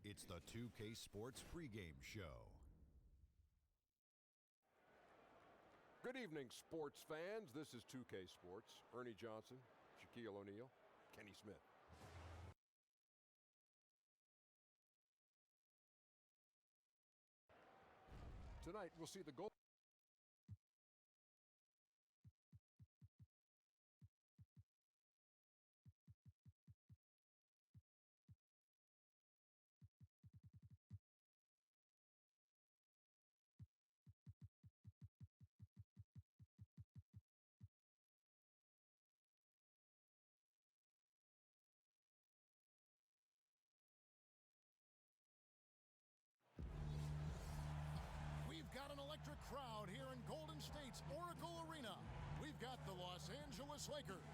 It's the 2K Sports pregame show. Good evening, sports fans. This is 2K Sports. Ernie Johnson, Shaquille O'Neal, Kenny Smith. Tonight, we'll see the goal. We've got an electric crowd here in Golden State's Oracle Arena. We've got the Los Angeles Lakers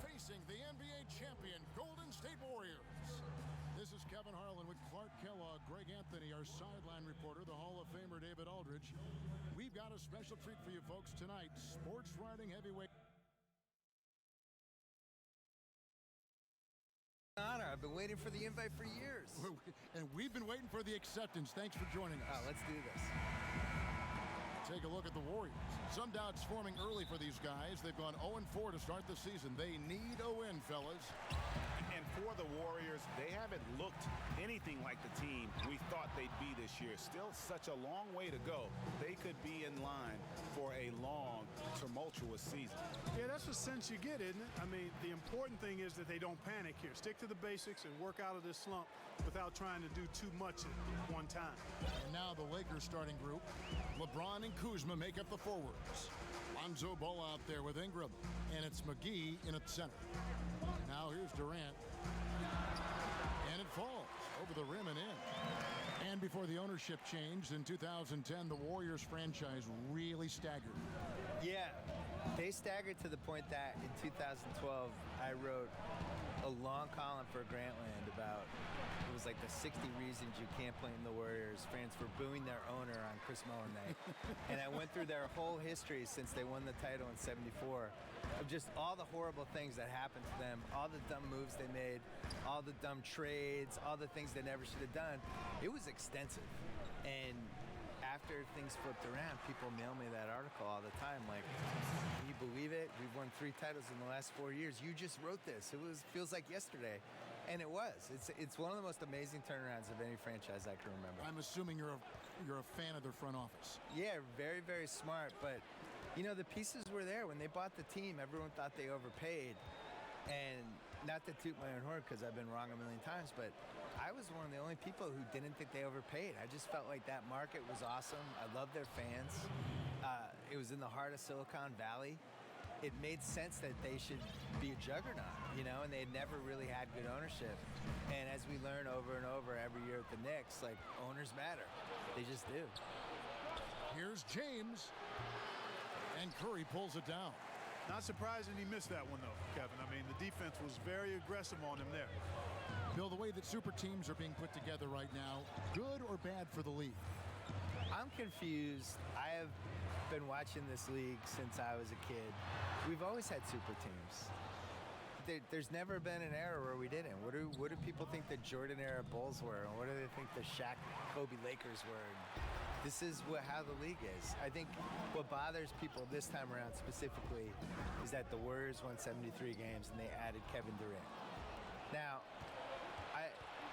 facing the NBA champion Golden State Warriors. This is Kevin Harlan with Clark Kellogg, Greg Anthony, our sideline reporter, the Hall of Famer David Aldridge. We've got a special treat for you folks tonight. Sports writing heavyweight. Honor. I've been waiting for the invite for years. And we've been waiting for the acceptance. Thanks for joining us. Let's do this. Take a look at the Warriors. Some doubts forming early for these guys. They've gone 0-4 to start the season. They need a win, fellas. And for the Warriors, they haven't looked anything like the team we thought they'd be this year. Still such a long way to go. They could be in line for a long, tumultuous season. Yeah, that's the sense you get, isn't it? I mean, the important thing is that they don't panic here. Stick to the basics and work out of this slump without trying to do too much at one time. And now the Lakers starting group. LeBron and Kuzma make up the forwards. Lonzo Ball out there with Ingram. And it's McGee in at center. Now here's Durant. And it falls over the rim and in. And before the ownership changed in 2010, the Warriors franchise really staggered. Yeah, they staggered to the point that in 2012, I wrote a long column for Grantland about, it was like the 60 reasons you can't blame the Warriors fans for booing their owner on Chris Mullin night. And I went through their whole history since they won the title in '74 of just all the horrible things that happened to them, all the dumb moves they made, all the dumb trades, all the things they never should have done. It was extensive. And after things flipped around, people mail me that article all the time, like, can you believe it? We've won 3 titles in the last 4 years. You just wrote this. Feels like yesterday. And it was. It's one of the most amazing turnarounds of any franchise I can remember. I'm assuming you're a fan of their front office. Yeah, very, very smart. But, you know, the pieces were there. When they bought the team, everyone thought they overpaid. And not to toot my own horn because I've been wrong a million times, but I was one of the only people who didn't think they overpaid. I just felt like that market was awesome. I loved their fans. It was in the heart of Silicon Valley. It made sense that they should be a juggernaut, you know, and they had never really had good ownership. And as we learn over and over every year at the Knicks, like, owners matter. They just do. Here's James. And Curry pulls it down. Not surprising he missed that one, though, Kevin. I mean, the defense was very aggressive on him there. Bill, the way that super teams are being put together right now, good or bad for the league? I'm confused. I have been watching this league since I was a kid. We've always had super teams. There's never been an era where we didn't. What do people think the Jordan era Bulls were? And what do they think the Shaq, Kobe Lakers were? This is how the league is. I think what bothers people this time around specifically is that the Warriors won 73 games and they added Kevin Durant. Now,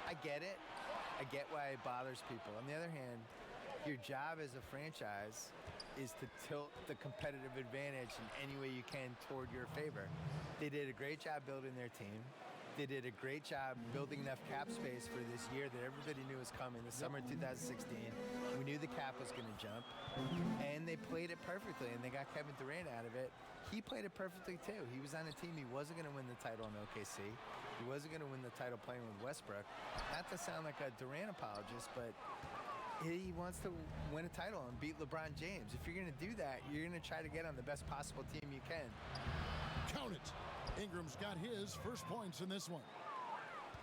I get it. I get why it bothers people. On the other hand, your job as a franchise is to tilt the competitive advantage in any way you can toward your favor. They did a great job building their team. They did a great job building enough cap space for this year that everybody knew was coming, the summer 2016. We knew the cap was going to jump, and they played it perfectly, and they got Kevin Durant out of it. He played it perfectly, too. He was on a team. He wasn't going to win the title in OKC. He wasn't going to win the title playing with Westbrook. Not to sound like a Durant apologist, but he wants to win a title and beat LeBron James. If you're going to do that, you're going to try to get on the best possible team you can. Count it. Ingram's got his first points in this one.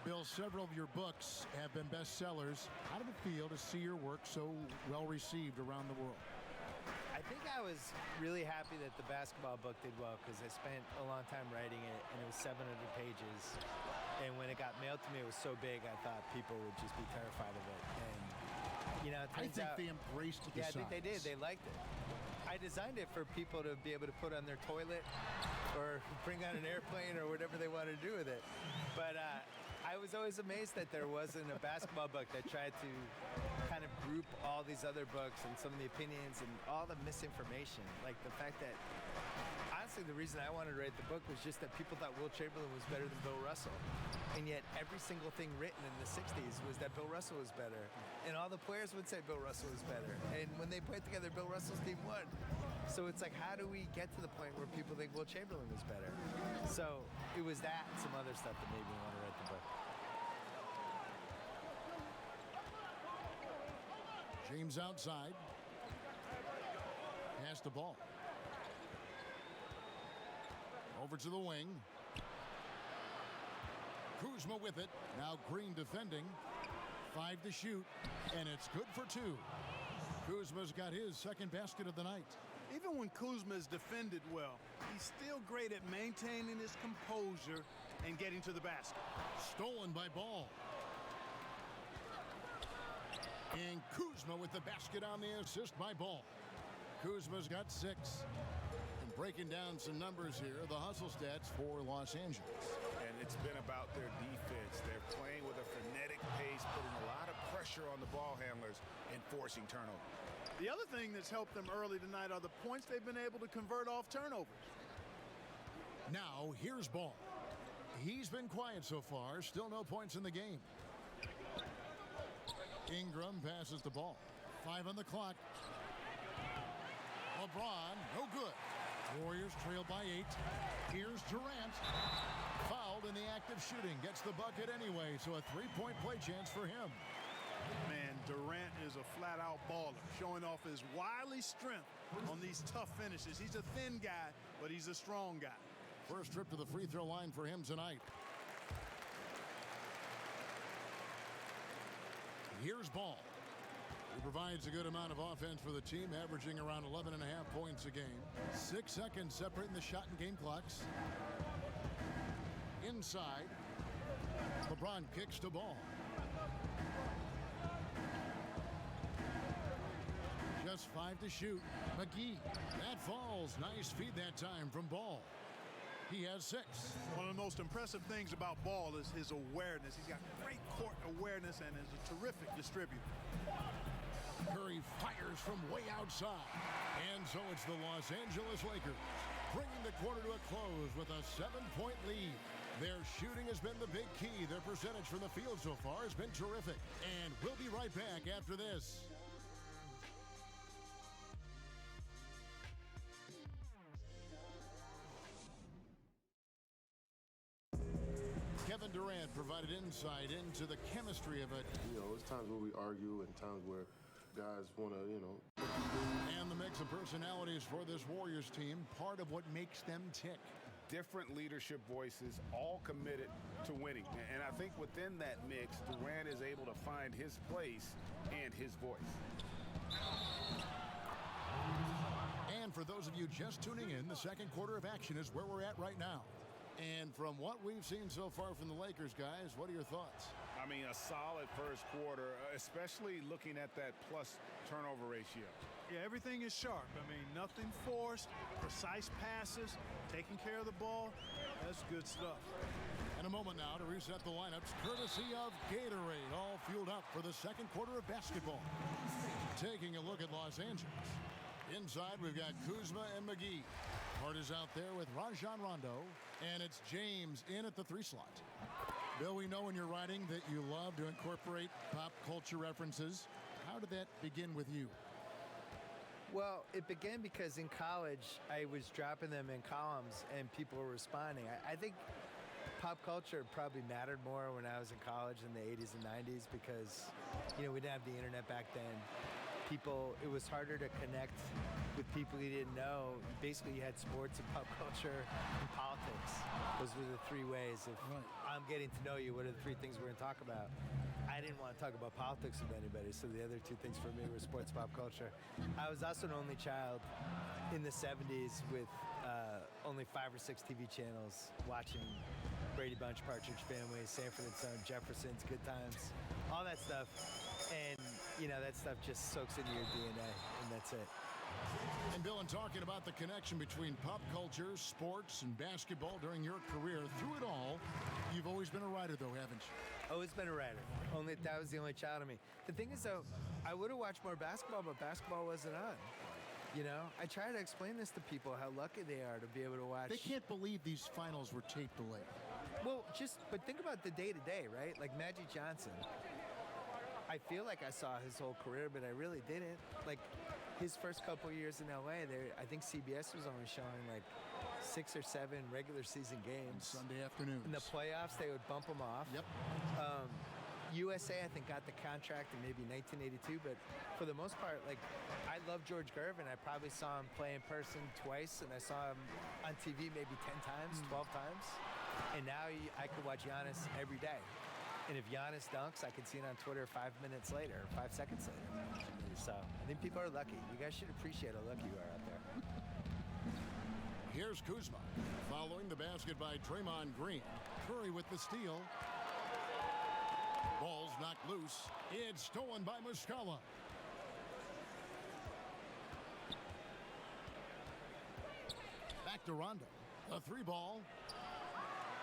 Bill, several of your books have been bestsellers. How did it feel to see your work so well received around the world? I think I was really happy that the basketball book did well because I spent a long time writing it, and it was 700 pages. And when it got mailed to me, it was so big, I thought people would just be terrified of it. And, you know, it turns out, they embraced the I think they did. They liked it. I designed it for people to be able to put on their toilet or bring on an airplane or whatever they want to do with it. But I was always amazed that there wasn't a basketball book that tried to kind of group all these other books and some of the opinions and all the misinformation. Like the fact that, honestly, the reason I wanted to write the book was just that people thought Wilt Chamberlain was better than Bill Russell. And yet every single thing written in the 60s was that Bill Russell was better. And all the players would say Bill Russell was better. And when they played together, Bill Russell's team won. So it's like, how do we get to the point where people think Wilt Chamberlain was better? So it was that and some other stuff that made me want to write the book. James outside. Pass the ball. Over to the wing. Kuzma with it. Now Green defending. 5 to shoot. And it's good for 2. Kuzma's got his second basket of the night. Even when Kuzma is defended well, he's still great at maintaining his composure and getting to the basket. Stolen by Ball. And Kuzma with the basket on the assist by Ball. Kuzma's got 6. And breaking down some numbers here, the hustle stats for Los Angeles. And it's been about their defense. They're playing with a frenetic pace, putting a lot of pressure on the ball handlers and forcing turnovers. The other thing that's helped them early tonight are the points they've been able to convert off turnovers. Now, here's Ball. He's been quiet so far. Still no points in the game. Ingram passes the ball. 5 on the clock. LeBron, no good. Warriors trail by 8. Here's Durant. Fouled in the act of shooting. Gets the bucket anyway, so a 3-point play chance for him. Man, Durant is a flat-out baller, showing off his wily strength on these tough finishes. He's a thin guy, but he's a strong guy. First trip to the free throw line for him tonight. Here's Ball. He provides a good amount of offense for the team, averaging around 11.5 points a game. 6 seconds separating the shot and game clocks. Inside. LeBron kicks to Ball. Just 5 to shoot. McGee. That falls. Nice feed that time from Ball. He has 6. One of the most impressive things about Ball is his awareness. He's got great court awareness and is a terrific distributor. Curry fires from way outside. And so it's the Los Angeles Lakers bringing the quarter to a close with a 7-point lead. Their shooting has been the big key. Their percentage from the field so far has been terrific. And we'll be right back after this. Kevin Durant provided insight into the chemistry of it. You know, there's times where we argue and times where guys want to, And the mix of personalities for this Warriors team, part of what makes them tick. Different leadership voices, all committed to winning. And I think within that mix, Durant is able to find his place and his voice. And for those of you just tuning in, the second quarter of action is where we're at right now. And from what we've seen so far from the Lakers, guys, what are your thoughts? I mean, a solid first quarter, especially looking at that plus turnover ratio. Yeah, everything is sharp. I mean, nothing forced, precise passes, taking care of the ball. That's good stuff. In a moment now to reset the lineups, courtesy of Gatorade, all fueled up for the second quarter of basketball. Taking a look at Los Angeles. Inside, we've got Kuzma and McGee. Hart is out there with Rajon Rondo, and it's James in at the 3 slot. Bill, we know in your writing that you love to incorporate pop culture references. How did that begin with you? Well, it began because in college, I was dropping them in columns and people were responding. I think pop culture probably mattered more when I was in college in the 80s and 90s because, we didn't have the internet back then. It was harder to connect with people you didn't know. Basically, you had sports and pop culture and politics. Those were the 3 ways of I'm getting to know you. What are the 3 things we're going to talk about? I didn't want to talk about politics with anybody, so the other 2 things for me were sports, pop culture. I was also an only child in the 70s with only 5 or 6 TV channels watching Brady Bunch, Partridge Family, Sanford and Son, Jefferson's, Good Times, all that stuff. And, that stuff just soaks into your DNA, and that's it. And Bill, in talking about the connection between pop culture, sports, and basketball during your career, through it all, you've always been a writer, though, haven't you? Always been a writer. That was the only child of me. The thing is, though, I would have watched more basketball, but basketball wasn't on. I try to explain this to people, how lucky they are to be able to watch. They can't believe these finals were tape delayed. Well, but think about the day-to-day, right? Like Magic Johnson. I feel like I saw his whole career, but I really didn't. Like, his first couple years in LA, I think CBS was only showing like 6 or 7 regular season games. Sunday afternoons. In the playoffs, they would bump them off. Yep. USA, I think, got the contract in maybe 1982, but for the most part, like, I love George Gervin. I probably saw him play in person twice, and I saw him on TV maybe 10 times, 12 times. And now I could watch Giannis every day. And if Giannis dunks, I can see it on Twitter 5 minutes later, 5 seconds later. So I think people are lucky. You guys should appreciate how lucky you are out there. Here's Kuzma following the basket by Draymond Green. Curry with the steal. Ball's knocked loose. It's stolen by Muscala. Back to Rondo. A 3-ball.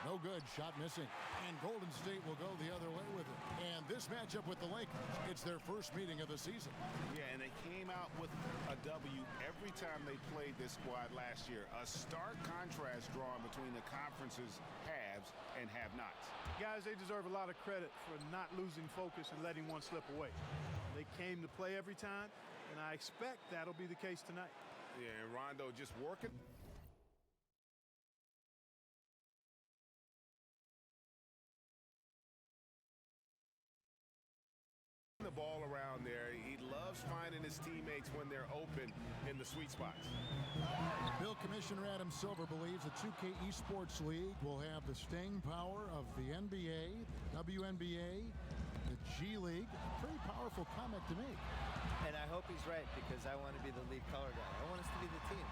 No good. Shot missing. And Golden State will go the other way with it. And this matchup with the Lakers, it's their first meeting of the season. Yeah, and they came out with a W every time they played this squad last year. A stark contrast drawn between the conference's haves and have-nots. Guys, they deserve a lot of credit for not losing focus and letting one slip away. They came to play every time, and I expect that'll be the case tonight. Yeah, and Rondo just working. The ball around there. He loves finding his teammates when they're open in the sweet spots. Bill, Commissioner Adam Silver believes the 2K Esports League will have the staying power of the NBA, WNBA, the G League, a pretty powerful comment to make. And I hope he's right because I want to be the lead color guy. I want us to be the team.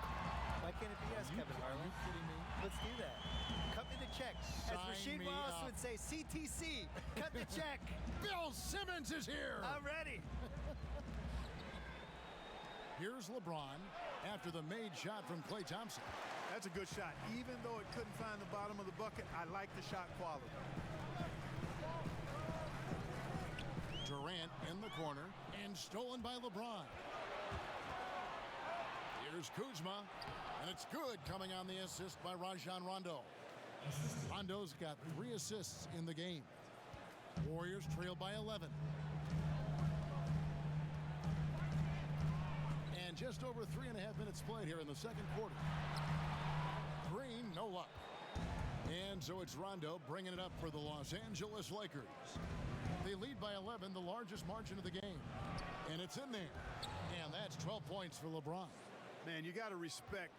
Why can't it be us, Kevin Are Harlan? you kidding me? Let's do that. Cut me the check. As Sign Rasheed me Wallace up. would say, CTC, cut the check. Bill Simmons is here. I'm ready. Here's LeBron after the made shot from Klay Thompson. That's a good shot. Even though it couldn't find the bottom of the bucket, I like the shot quality. Durant in the corner and stolen by LeBron. Here's Kuzma, and it's good coming on the assist by Rajon Rondo. Rondo's got 3 assists in the game. Warriors trail by 11. And just over 3.5 minutes played here in the second quarter. Green, no luck. And so it's Rondo bringing it up for the Los Angeles Lakers. They lead by 11, the largest margin of the game. And it's in there. And that's 12 points for LeBron. Man, you got to respect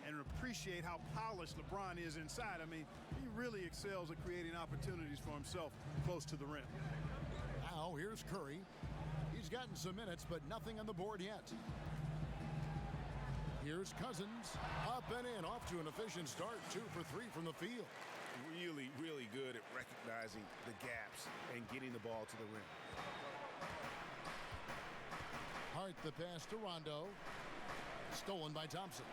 and appreciate how polished LeBron is inside. I mean, he really excels at creating opportunities for himself close to the rim. Now here's Curry. He's gotten some minutes, but nothing on the board yet. Here's Cousins, up and in, off to an efficient start, 2 for 3 from the field. Really, really good at recognizing the gaps and getting the ball to the rim. Hart the pass to Rondo. Stolen by Thompson.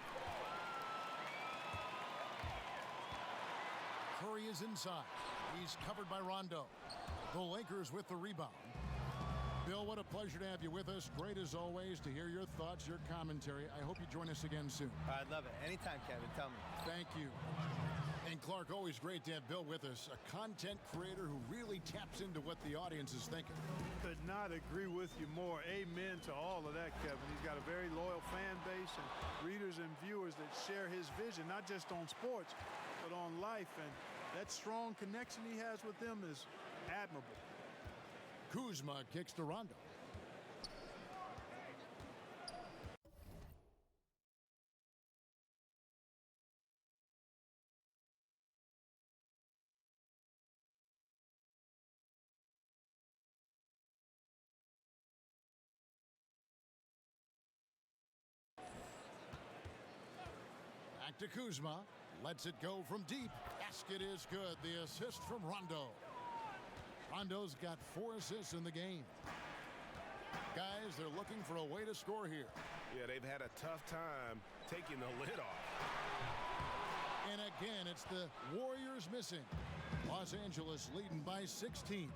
Curry is inside. He's covered by Rondo. The Lakers with the rebound. Bill, what a pleasure to have you with us. Great as always to hear your thoughts, your commentary. I hope you join us again soon. I'd love it. Anytime, Kevin. Tell me. Thank you. And Clark, always great to have Bill with us, a content creator who really taps into what the audience is thinking. Could not agree with you more. Amen to all of that, Kevin. He's got a very loyal fan base and readers and viewers that share his vision, not just on sports, but on life. And that strong connection he has with them is admirable. Kuzma kicks to Rondo. Back to Kuzma. Lets it go from deep. Basket is good. The assist from Rondo. Rondo's got 4 assists in the game. Guys, they're looking for a way to score here. Yeah, they've had a tough time taking the lid off. And again, it's the Warriors missing. Los Angeles leading by 16.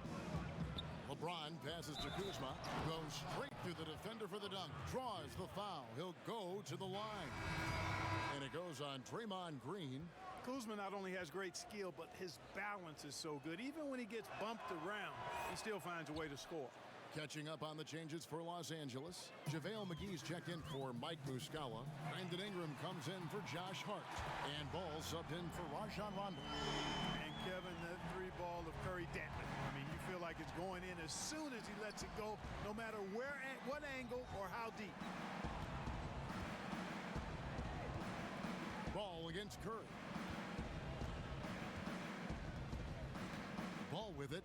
LeBron passes to Kuzma. Goes straight through the defender for the dunk. Draws the foul. He'll go to the line. And it goes on Draymond Green. Kuzma not only has great skill, but his balance is so good. Even when he gets bumped around, he still finds a way to score. Catching up on the changes for Los Angeles. JaVale McGee's checked in for Mike Muscala. Brandon Ingram comes in for Josh Hart. And Ball subbed in for Rajon Rondo. And Kevin, that 3-ball of Curry Dantley. I mean, you feel like it's going in as soon as he lets it go, no matter where, at what angle, or how deep. Ball against Curry. Ball with it.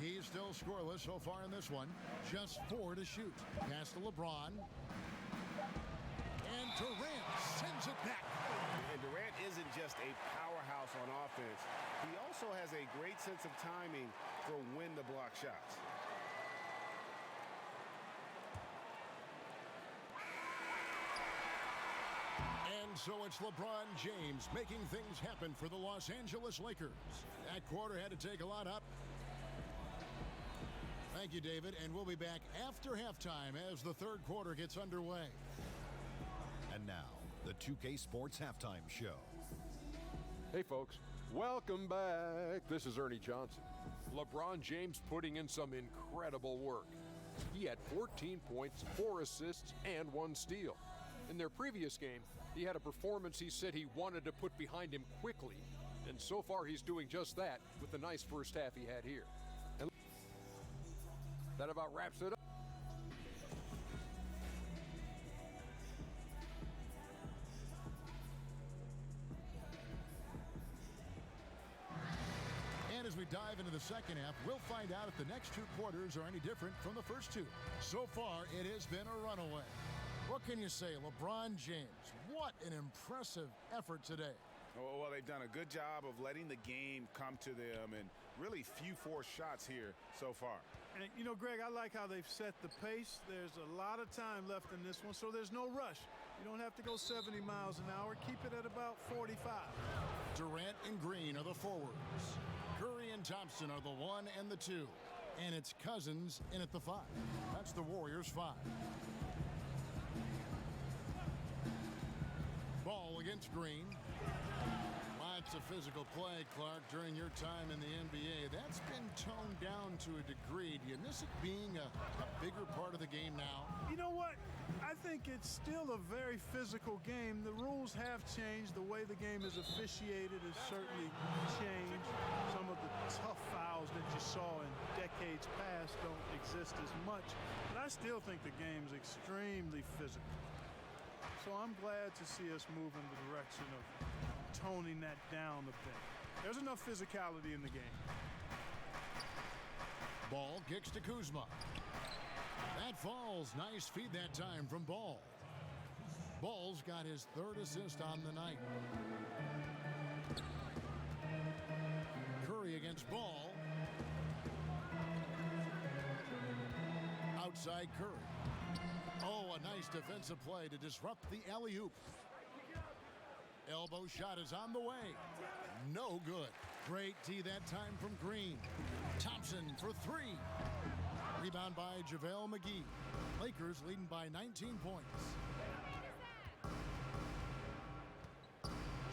He's still scoreless so far in this one. Just 4 to shoot. Pass to LeBron. And Durant sends it back. And Durant isn't just a powerhouse on offense. He also has a great sense of timing for when to block shots. And so it's LeBron James making things happen for the Los Angeles Lakers. That quarter had to take a lot up. Thank you, David, and we'll be back after halftime as the third quarter gets underway. And now, the 2K Sports Halftime Show. Hey, folks. Welcome back. This is Ernie Johnson. LeBron James putting in some incredible work. He had 14 points, 4 assists, and 1 steal. In their previous game, he had a performance he said he wanted to put behind him quickly. And so far, he's doing just that with the nice first half he had here. And that about wraps it up. And as we dive into the second half, we'll find out if the next two quarters are any different from the first two. So far, it has been a runaway. What can you say, LeBron James? What an impressive effort today. Well, they've done a good job of letting the game come to them, and really few forced shots here so far. And, you know, Greg, I like how they've set the pace. There's a lot of time left in this one, so there's no rush. You don't have to go 70 miles an hour. Keep it at about 45. Durant and Green are the forwards. Curry and Thompson are the 1 and the 2. And it's Cousins in at the 5. That's the Warriors' 5. Ball against Green. Lots of physical play, Clark, during your time in the NBA. That's been toned down to a degree. Do you miss it being a bigger part of the game now? You know what? I think it's still a very physical game. The rules have changed. The way the game is officiated has certainly changed. Some of the tough fouls that you saw in decades past don't exist as much. But I still think the game's extremely physical. So I'm glad to see us move in the direction of toning that down a bit. There's enough physicality in the game. Ball kicks to Kuzma. That falls. Nice feed that time from Ball. Ball's got his 3rd assist on the night. Curry against Ball. Outside Curry. Oh, a nice defensive play to disrupt the alley-oop. Elbow shot is on the way. No good. Great tee that time from Green. Thompson for 3. Rebound by JaVale McGee. Lakers leading by 19 points.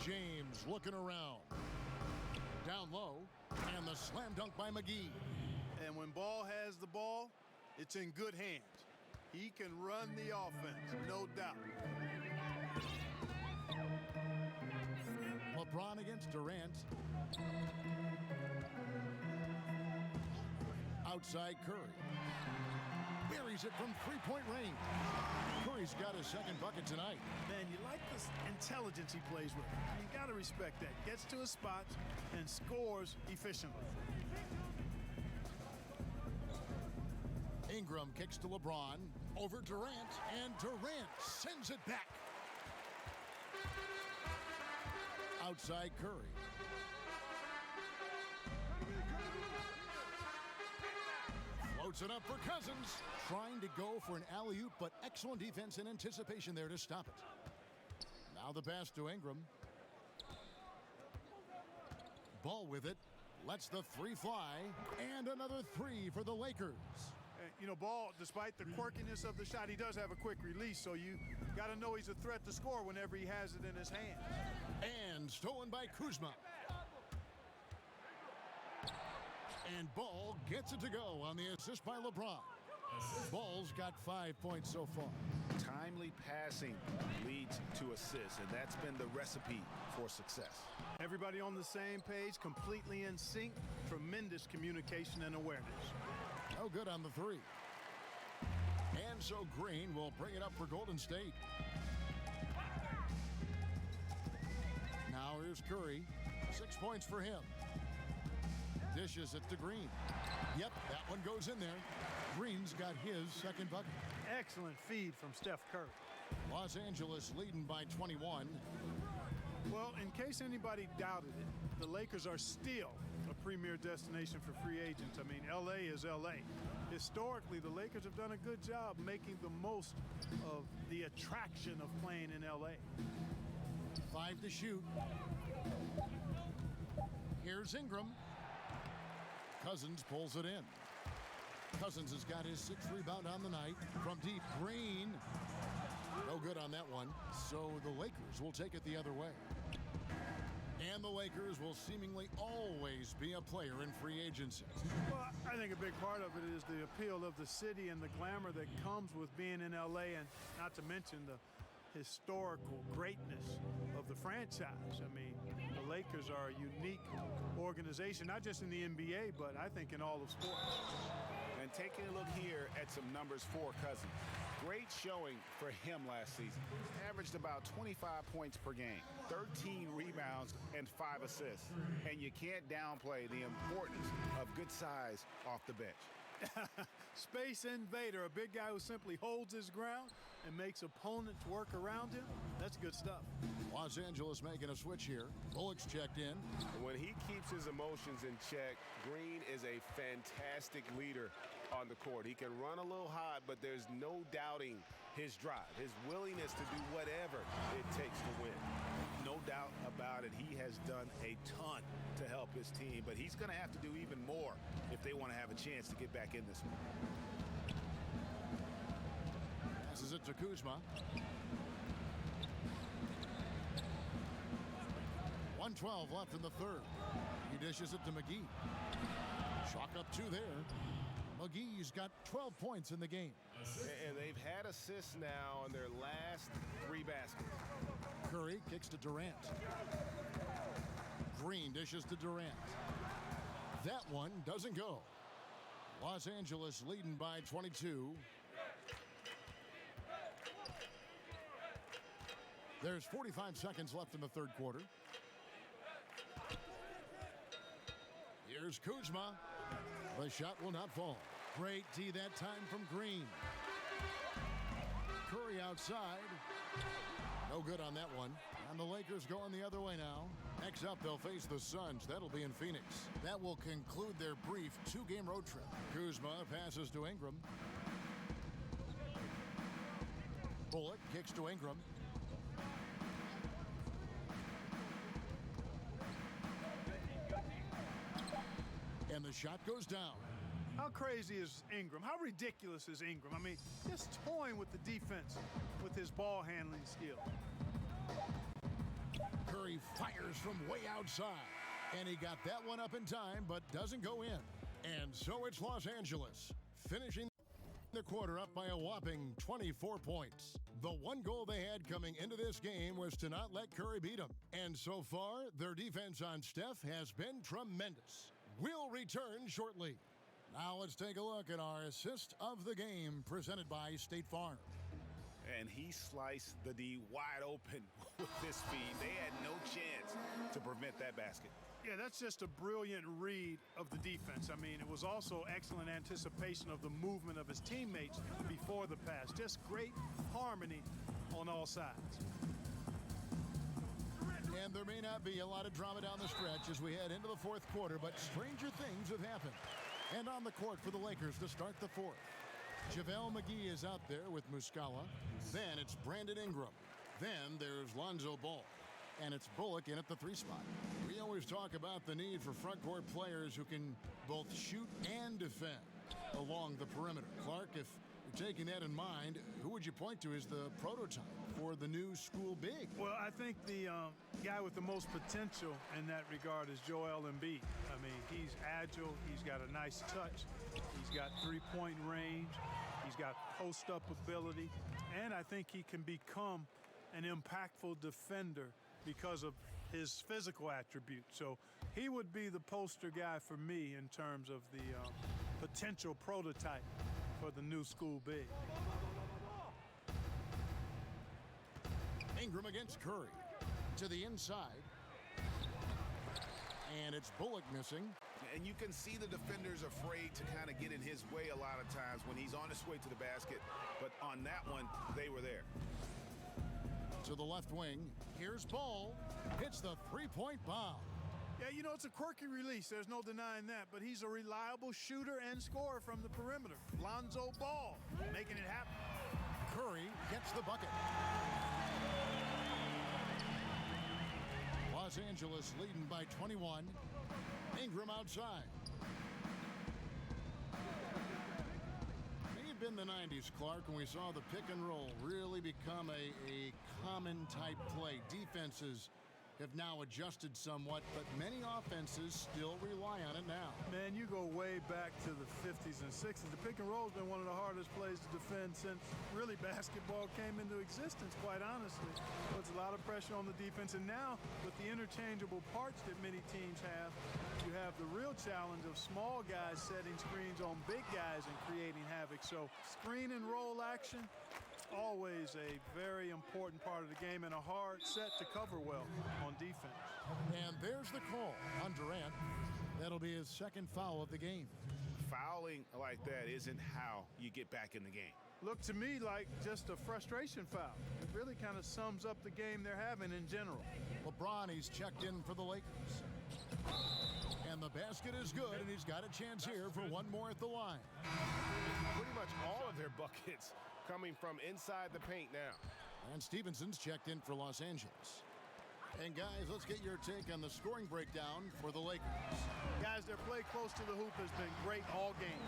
James looking around. Down low. And the slam dunk by McGee. And when Ball has the ball, it's in good hands. He can run the offense, no doubt. LeBron against Durant. Outside Curry. Buries it from three-point range. Curry's got his 2nd bucket tonight. Man, you like this intelligence he plays with. You got to respect that. Gets to his spots and scores efficiently. Ingram kicks to LeBron. Over Durant. And Durant sends it back. Outside Curry. Floats it up for Cousins. Trying to go for an alley-oop, but excellent defense and anticipation there to stop it. Now the pass to Ingram. Ball with it. Lets the 3 fly. And another 3 for the Lakers. You know, Ball, despite the quirkiness of the shot, he does have a quick release, so you got to know he's a threat to score whenever he has it in his hands. And stolen by Kuzma. And Ball gets it to go on the assist by LeBron. Ball's got 5 points so far. Timely passing leads to assists, and that's been the recipe for success. Everybody on the same page, completely in sync, tremendous communication and awareness. No good on the 3. And so Green will bring it up for Golden State. Now here's Curry. 6 points for him. Dishes it to Green. Yep, that one goes in there. Green's got his 2nd bucket. Excellent feed from Steph Curry. Los Angeles leading by 21. Well, in case anybody doubted it, the Lakers are still a premier destination for free agents. I mean, L.A. is L.A. Historically, the Lakers have done a good job making the most of the attraction of playing in L.A. 5 to shoot. Here's Ingram. Cousins pulls it in. Cousins has got his 6th rebound on the night. From deep, Green. No good on that one. So the Lakers will take it the other way. And the Lakers will seemingly always be a player in free agency. Well, I think a big part of it is the appeal of the city and the glamour that comes with being in L.A., and not to mention the historical greatness of the franchise. I mean, the Lakers are a unique organization, not just in the NBA, but I think in all of sports. And And taking a look here at some numbers for Cousins. Great showing for him last season. Averaged about 25 points per game, 13 rebounds, and 5 assists. And you can't downplay the importance of good size off the bench. Space invader, a big guy who simply holds his ground and makes opponents work around him. That's good stuff. Los Angeles making a switch here. Bullock's checked in. When he keeps his emotions in check, Green is a fantastic leader on the court. He can run a little hot, but there's no doubting his drive, his willingness to do whatever it takes to win. No doubt about it. He has done a ton to help his team, but he's going to have to do even more if they want to have a chance to get back in this one. Passes it to Kuzma. 1:12 left in the third. He dishes it to McGee. Chalk up 2 there. McGee's got 12 points in the game. And they've had assists now on their last 3 baskets. Curry kicks to Durant. Green dishes to Durant. That one doesn't go. Los Angeles leading by 22. There's 45 seconds left in the third quarter. Here's Kuzma. The shot will not fall. Great D that time from Green. Curry outside. No good on that one. And the Lakers going the other way now. Next up, they'll face the Suns. That'll be in Phoenix. That will conclude their brief 2-game road trip. Kuzma passes to Ingram. Bullock kicks to Ingram. And the shot goes down. How crazy is Ingram? How ridiculous is Ingram? I mean, just toying with the defense with his ball handling skill. Curry fires from way outside. And he got that one up in time, but doesn't go in. And so it's Los Angeles, finishing the quarter up by a whopping 24 points. The one goal they had coming into this game was to not let Curry beat them. And so far, their defense on Steph has been tremendous. We'll return shortly. Now let's take a look at our assist of the game presented by State Farm. And he sliced the D wide open with this speed. They had no chance to prevent that basket. Yeah, that's just a brilliant read of the defense. I mean, it was also excellent anticipation of the movement of his teammates before the pass. Just great harmony on all sides. And there may not be a lot of drama down the stretch as we head into the fourth quarter, but stranger things have happened. And on the court for the Lakers to start the fourth. JaVale McGee is out there with Muscala. Then it's Brandon Ingram. Then there's Lonzo Ball. And it's Bullock in at the 3 spot. We always talk about the need for front court players who can both shoot and defend along the perimeter. Clark, if you're taking that in mind, who would you point to as the prototype for the new school big? Well, I think the guy with the most potential in that regard is Joel Embiid. I mean, he's agile. He's got a nice touch. He's got 3-point range. He's got post-up ability. And I think he can become an impactful defender because of his physical attributes. So he would be the poster guy for me in terms of the potential prototype for the new school big. Ingram against Curry. To the inside. And it's Bullock missing. And you can see the defenders afraid to kind of get in his way a lot of times when he's on his way to the basket. But on that one, they were there. To the left wing. Here's Ball. Hits the 3-point bomb. Yeah, you know, it's a quirky release. There's no denying that. But he's a reliable shooter and scorer from the perimeter. Lonzo Ball making it happen. Curry gets the bucket. Los Angeles leading by 21. Ingram outside. May have been the 90s, Clark, when we saw the pick and roll really become a common type play. Defenses have now adjusted somewhat, but many offenses still rely on it now. Man, you go way back to the 50s and 60s. The pick and roll has been one of the hardest plays to defend since really basketball came into existence, quite honestly. Puts a lot of pressure on the defense, and now with the interchangeable parts that many teams have, you have the real challenge of small guys setting screens on big guys and creating havoc. So screen and roll action, always a very important part of the game and a hard set to cover well on defense. And there's the call on Durant. That'll be his second foul of the game. Fouling like that isn't how you get back in the game. Looked to me like just a frustration foul. It really kind of sums up the game they're having in general. LeBron, he's checked in for the Lakers. And the basket is good, and he's got a chance here for one more at the line. Pretty much all of their buckets coming from inside the paint now. And Stevenson's checked in for Los Angeles. And guys, let's get your take on the scoring breakdown for the Lakers. Guys, their play close to the hoop has been great all game.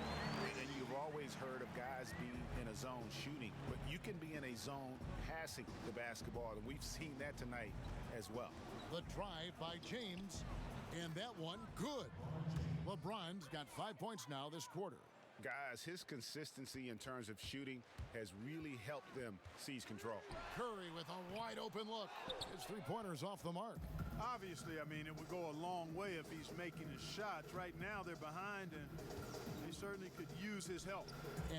And you've always heard of guys being in a zone shooting, but you can be in a zone passing the basketball, and we've seen that tonight as well. The drive by James, and that one good. LeBron's got 5 points now this quarter. Guys, his consistency in terms of shooting has really helped them seize control. Curry with a wide open look. His three-pointer's off the mark. Obviously, I mean, it would go a long way if he's making his shots. Right now, they're behind, and they certainly could use his help.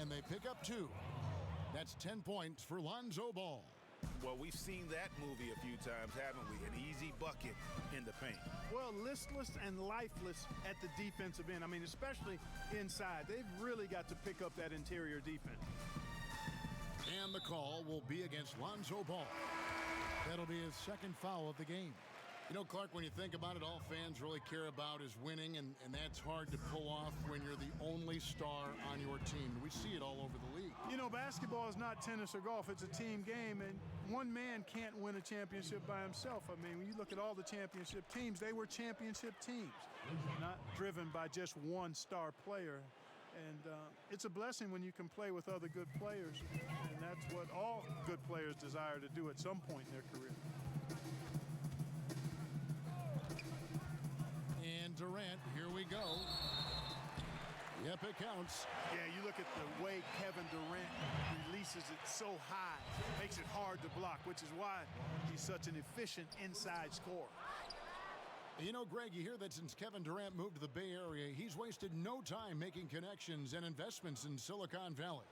And they pick up 2. That's 10 points for Lonzo Ball. Well, we've seen that movie a few times, haven't we? An easy bucket in the paint. Well, listless and lifeless at the defensive end. I mean, especially inside. They've really got to pick up that interior defense. And the call will be against Lonzo Ball. That'll be his second foul of the game. You know, Clark, when you think about it, all fans really care about is winning, and that's hard to pull off when you're the only star on your team. We see it all over the league. You know, basketball is not tennis or golf. It's a team game, and one man can't win a championship by himself. I mean, when you look at all the championship teams, they were championship teams, not driven by just one star player. And it's a blessing when you can play with other good players, and that's what all good players desire to do at some point in their career. And Durant, here we go. Yep, it counts. Yeah, you look at the way Kevin Durant releases it so high, makes it hard to block, which is why he's such an efficient inside scorer. You know, Greg, you hear that since Kevin Durant moved to the Bay Area, he's wasted no time making connections and investments in Silicon Valley.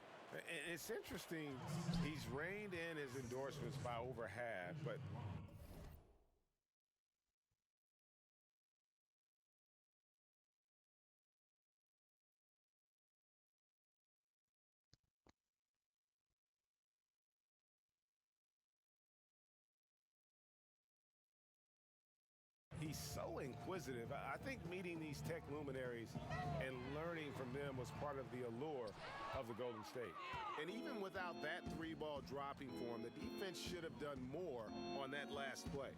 It's interesting, he's reined in his endorsements by over half, but he's so inquisitive. I think meeting these tech luminaries and learning from them was part of the allure of the Golden State. And even without that 3-ball dropping for him, the defense should have done more on that last play.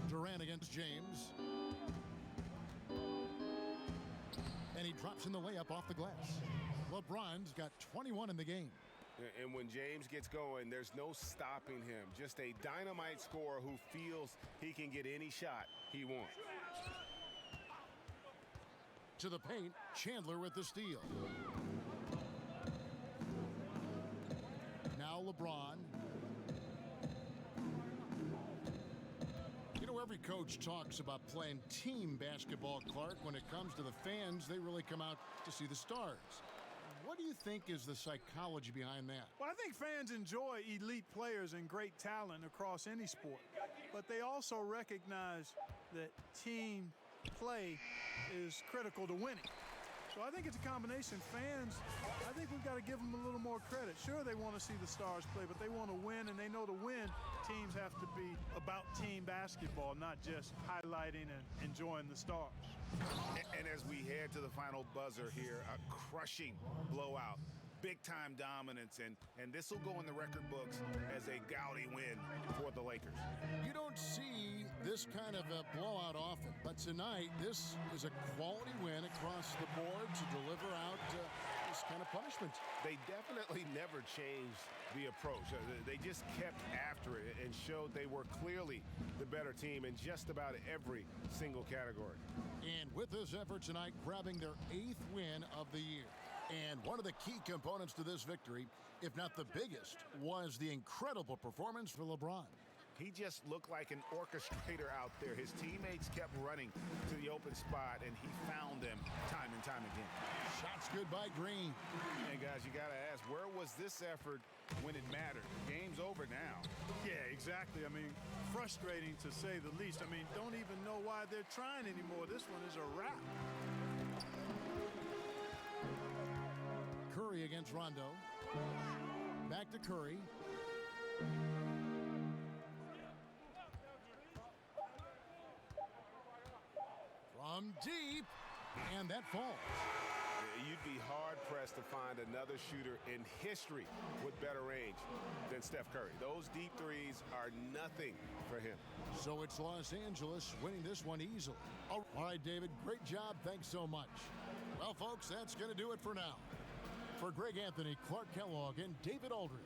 Durant against James. And he drops in the layup off the glass. LeBron's got 21 in the game. And when James gets going, there's no stopping him. Just a dynamite scorer who feels he can get any shot he wants. To the paint, Chandler with the steal. Now LeBron. You know, every coach talks about playing team basketball, Clark. When it comes to the fans, they really come out to see the stars. What do you think is the psychology behind that? Well, I think fans enjoy elite players and great talent across any sport, but they also recognize that team play is critical to winning. So I think it's a combination. Fans, I think we've got to give them a little more credit. Sure, they want to see the stars play, but they want to win, and they know to win, teams have to be about team basketball, not just highlighting and enjoying the stars. And as we head to the final buzzer here, a crushing blowout, big-time dominance, and this will go in the record books as a gaudy win for the Lakers. You don't see this kind of a blowout often, but tonight this is a quality win across the board to deliver out nice kind of punishment. They definitely never changed the approach. They just kept after it and showed they were clearly the better team in just about every single category. And with this effort tonight, grabbing their 8th win of the year. And one of the key components to this victory, if not the biggest, was the incredible performance for LeBron. He just looked like an orchestrator out there. His teammates kept running to the open spot, and he found them time and time again. Shots good by Green. And guys, you got to ask, where was this effort when it mattered? Game's over now. Yeah, exactly. I mean, frustrating to say the least. I mean, don't even know why they're trying anymore. This one is a wrap. Curry against Rondo. Back to Curry. From deep, and that falls. You'd be hard-pressed to find another shooter in history with better range than Steph Curry. Those deep threes are nothing for him. So it's Los Angeles winning this one easily. All right, David, great job. Thanks so much. Well, folks, that's going to do it for now. For Greg Anthony, Clark Kellogg, and David Aldridge.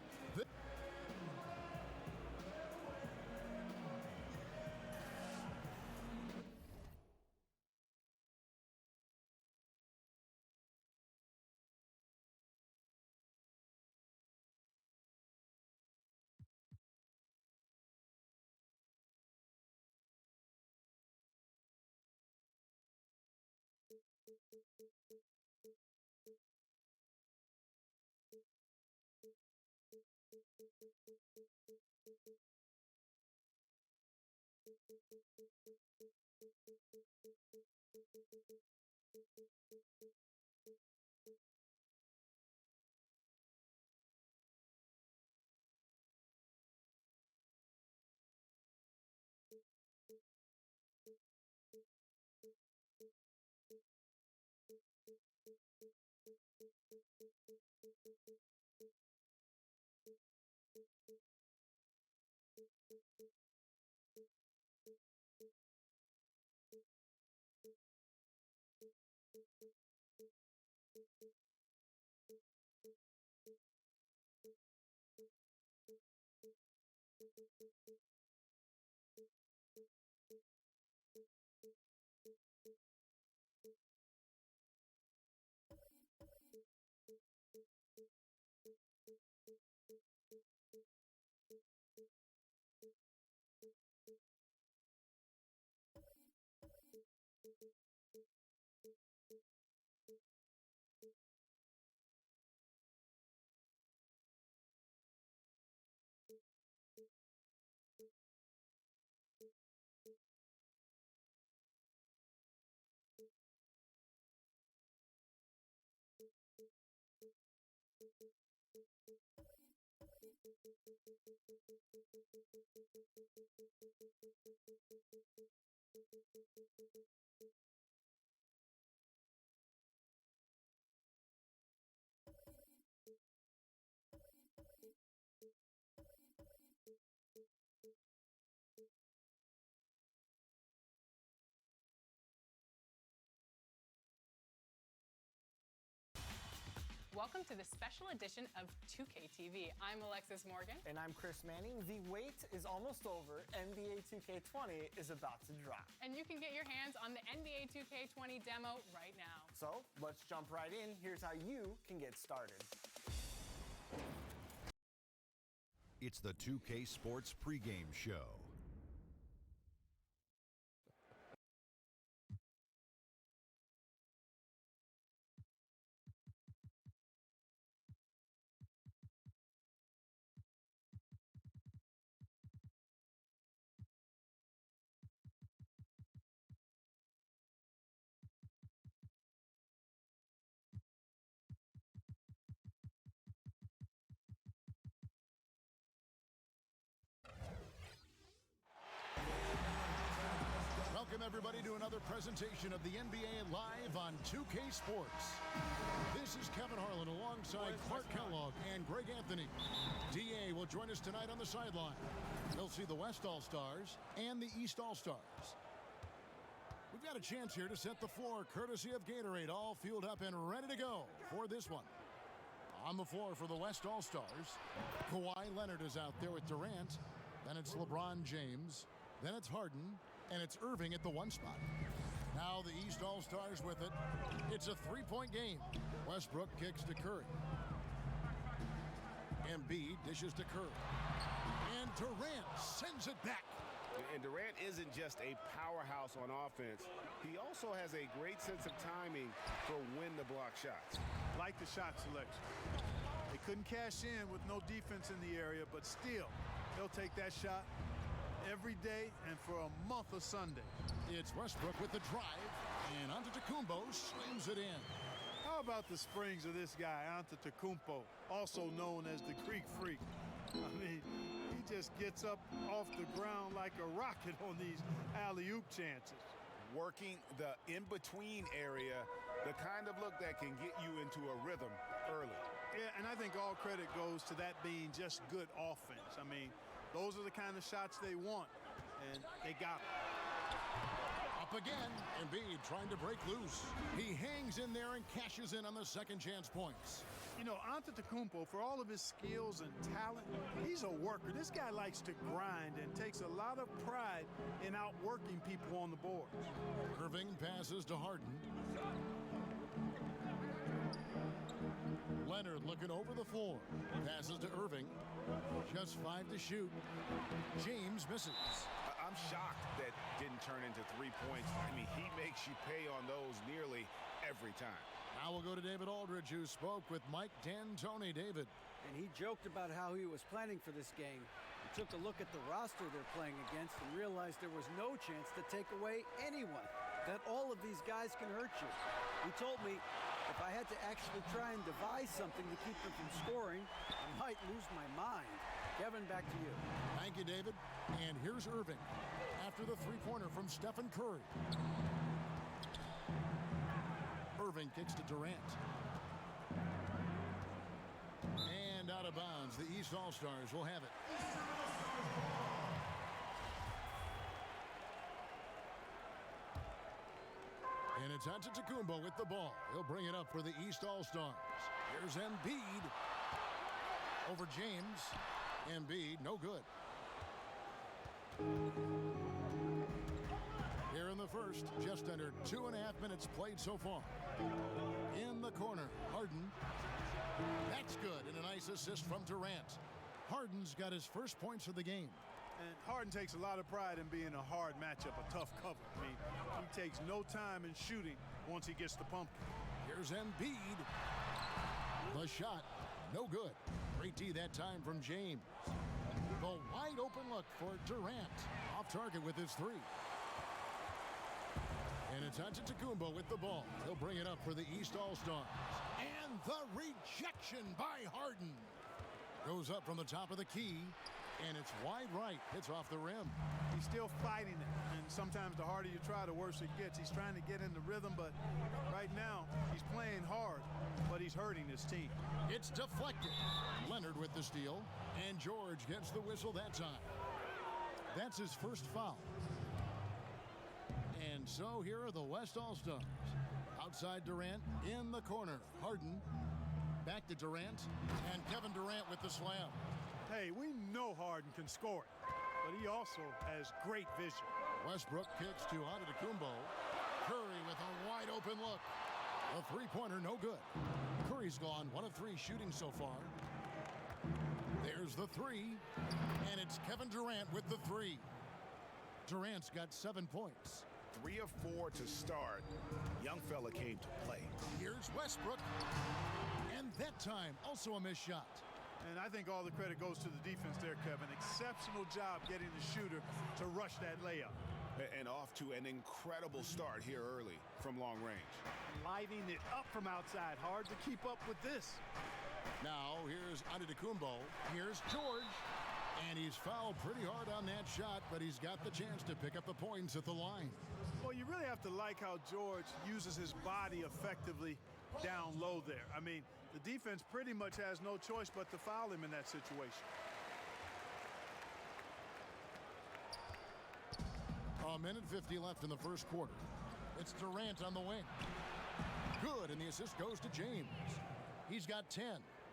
Welcome to the special edition of 2K TV. I'm Alexis Morgan. And I'm Chris Manning. The wait is almost over. NBA 2K20 is about to drop. And you can get your hands on the NBA 2K20 demo right now. So let's jump right in. Here's how you can get started. It's the 2K Sports pregame show. Welcome, everybody, to another presentation of the NBA Live on 2K Sports. This is Kevin Harlan alongside Clark Kellogg and Greg Anthony. DA will join us tonight on the sideline. He'll see the West All-Stars and the East All-Stars. We've got a chance here to set the floor, courtesy of Gatorade, all fueled up and ready to go for this one. On the floor for the West All-Stars, Kawhi Leonard is out there with Durant. Then it's LeBron James. Then it's Harden. And it's Irving at the 1 spot. Now the East All-Stars with it. It's a 3-point game. Westbrook kicks to Curry. Embiid dishes to Curry. And Durant sends it back. And Durant isn't just a powerhouse on offense. He also has a great sense of timing for when to block shots. Like the shot selection. They couldn't cash in with no defense in the area, but still, they'll take that shot every day and for a month of Sunday. It's Westbrook with the drive, and Antetokounmpo slams it in. How about the springs of this guy, Antetokounmpo, also known as the Greek Freak? I mean, he just gets up off the ground like a rocket on these alley-oop chances. Working the in-between area, the kind of look that can get you into a rhythm early. Yeah, and I think all credit goes to that being just good offense. I mean, those are the kind of shots they want, and they got them. Up again, Embiid trying to break loose. He hangs in there and cashes in on the second chance points. You know, Antetokounmpo, for all of his skills and talent, he's a worker. This guy likes to grind and takes a lot of pride in outworking people on the board. Irving passes to Harden. Leonard looking over the floor. Passes to Irving. Just 5 to shoot. James misses. I'm shocked that didn't turn into 3 points. I mean, he makes you pay on those nearly every time. Now we'll go to David Aldridge, who spoke with Mike D'Antoni. David. And he joked about how he was planning for this game. He took a look at the roster they're playing against and realized there was no chance to take away anyone, that all of these guys can hurt you. He told me if I had to actually try and devise something to keep them from scoring, I might lose my mind. Kevin, back to you. Thank you, David. And here's Irving after the three-pointer from Stephen Curry. Irving kicks to Durant. And out of bounds. The East All-Stars will have it. And it's Antetokounmpo with the ball. He'll bring it up for the East All-Stars. Here's Embiid over James. Embiid, no good. Here in the first, just under 2.5 minutes played so far. In the corner, Harden. That's good, and a nice assist from Durant. Harden's got his first points of the game. And Harden takes a lot of pride in being a hard matchup, a tough cover. I mean, he takes no time in shooting once he gets the pumpkin. Here's Embiid. The shot, no good. Great D that time from James. The wide open look for Durant. Off target with his three. And it's Antetokounmpo with the ball. He'll bring it up for the East All-Stars. And the rejection by Harden. Goes up from the top of the key. And it's wide right. Hits off the rim. He's still fighting it. And sometimes the harder you try, the worse it gets. He's trying to get in the rhythm, but right now he's playing hard, but he's hurting his team. It's deflected. Leonard with the steal. And George gets the whistle that time. That's his first foul. And so here are the West All-Stars. Outside Durant, in the corner, Harden. Back to Durant, and Kevin Durant with the slam. Hey, we know Harden can score it, but he also has great vision. Westbrook kicks to Antetokounmpo. Curry with a wide open look. A three-pointer, no good. Curry's gone 1 of 3 shooting so far. There's the three, and it's Kevin Durant with the three. Durant's got 7 points. 3 of 4 to start. Young fella came to play. Here's Westbrook. And that time, also a missed shot. And I think all the credit goes to the defense there, Kevin. Exceptional job getting the shooter to rush that layup. And off to an incredible start here early from long range. Lighting it up from outside. Hard to keep up with this. Now, here's Antetokounmpo. Here's George. And he's fouled pretty hard on that shot, but he's got the chance to pick up the points at the line. Well, you really have to like how George uses his body effectively down low there. I mean, the defense pretty much has no choice but to foul him in that situation. A minute 50 left in the first quarter. It's Durant on the wing. Good, and the assist goes to James. He's got 10.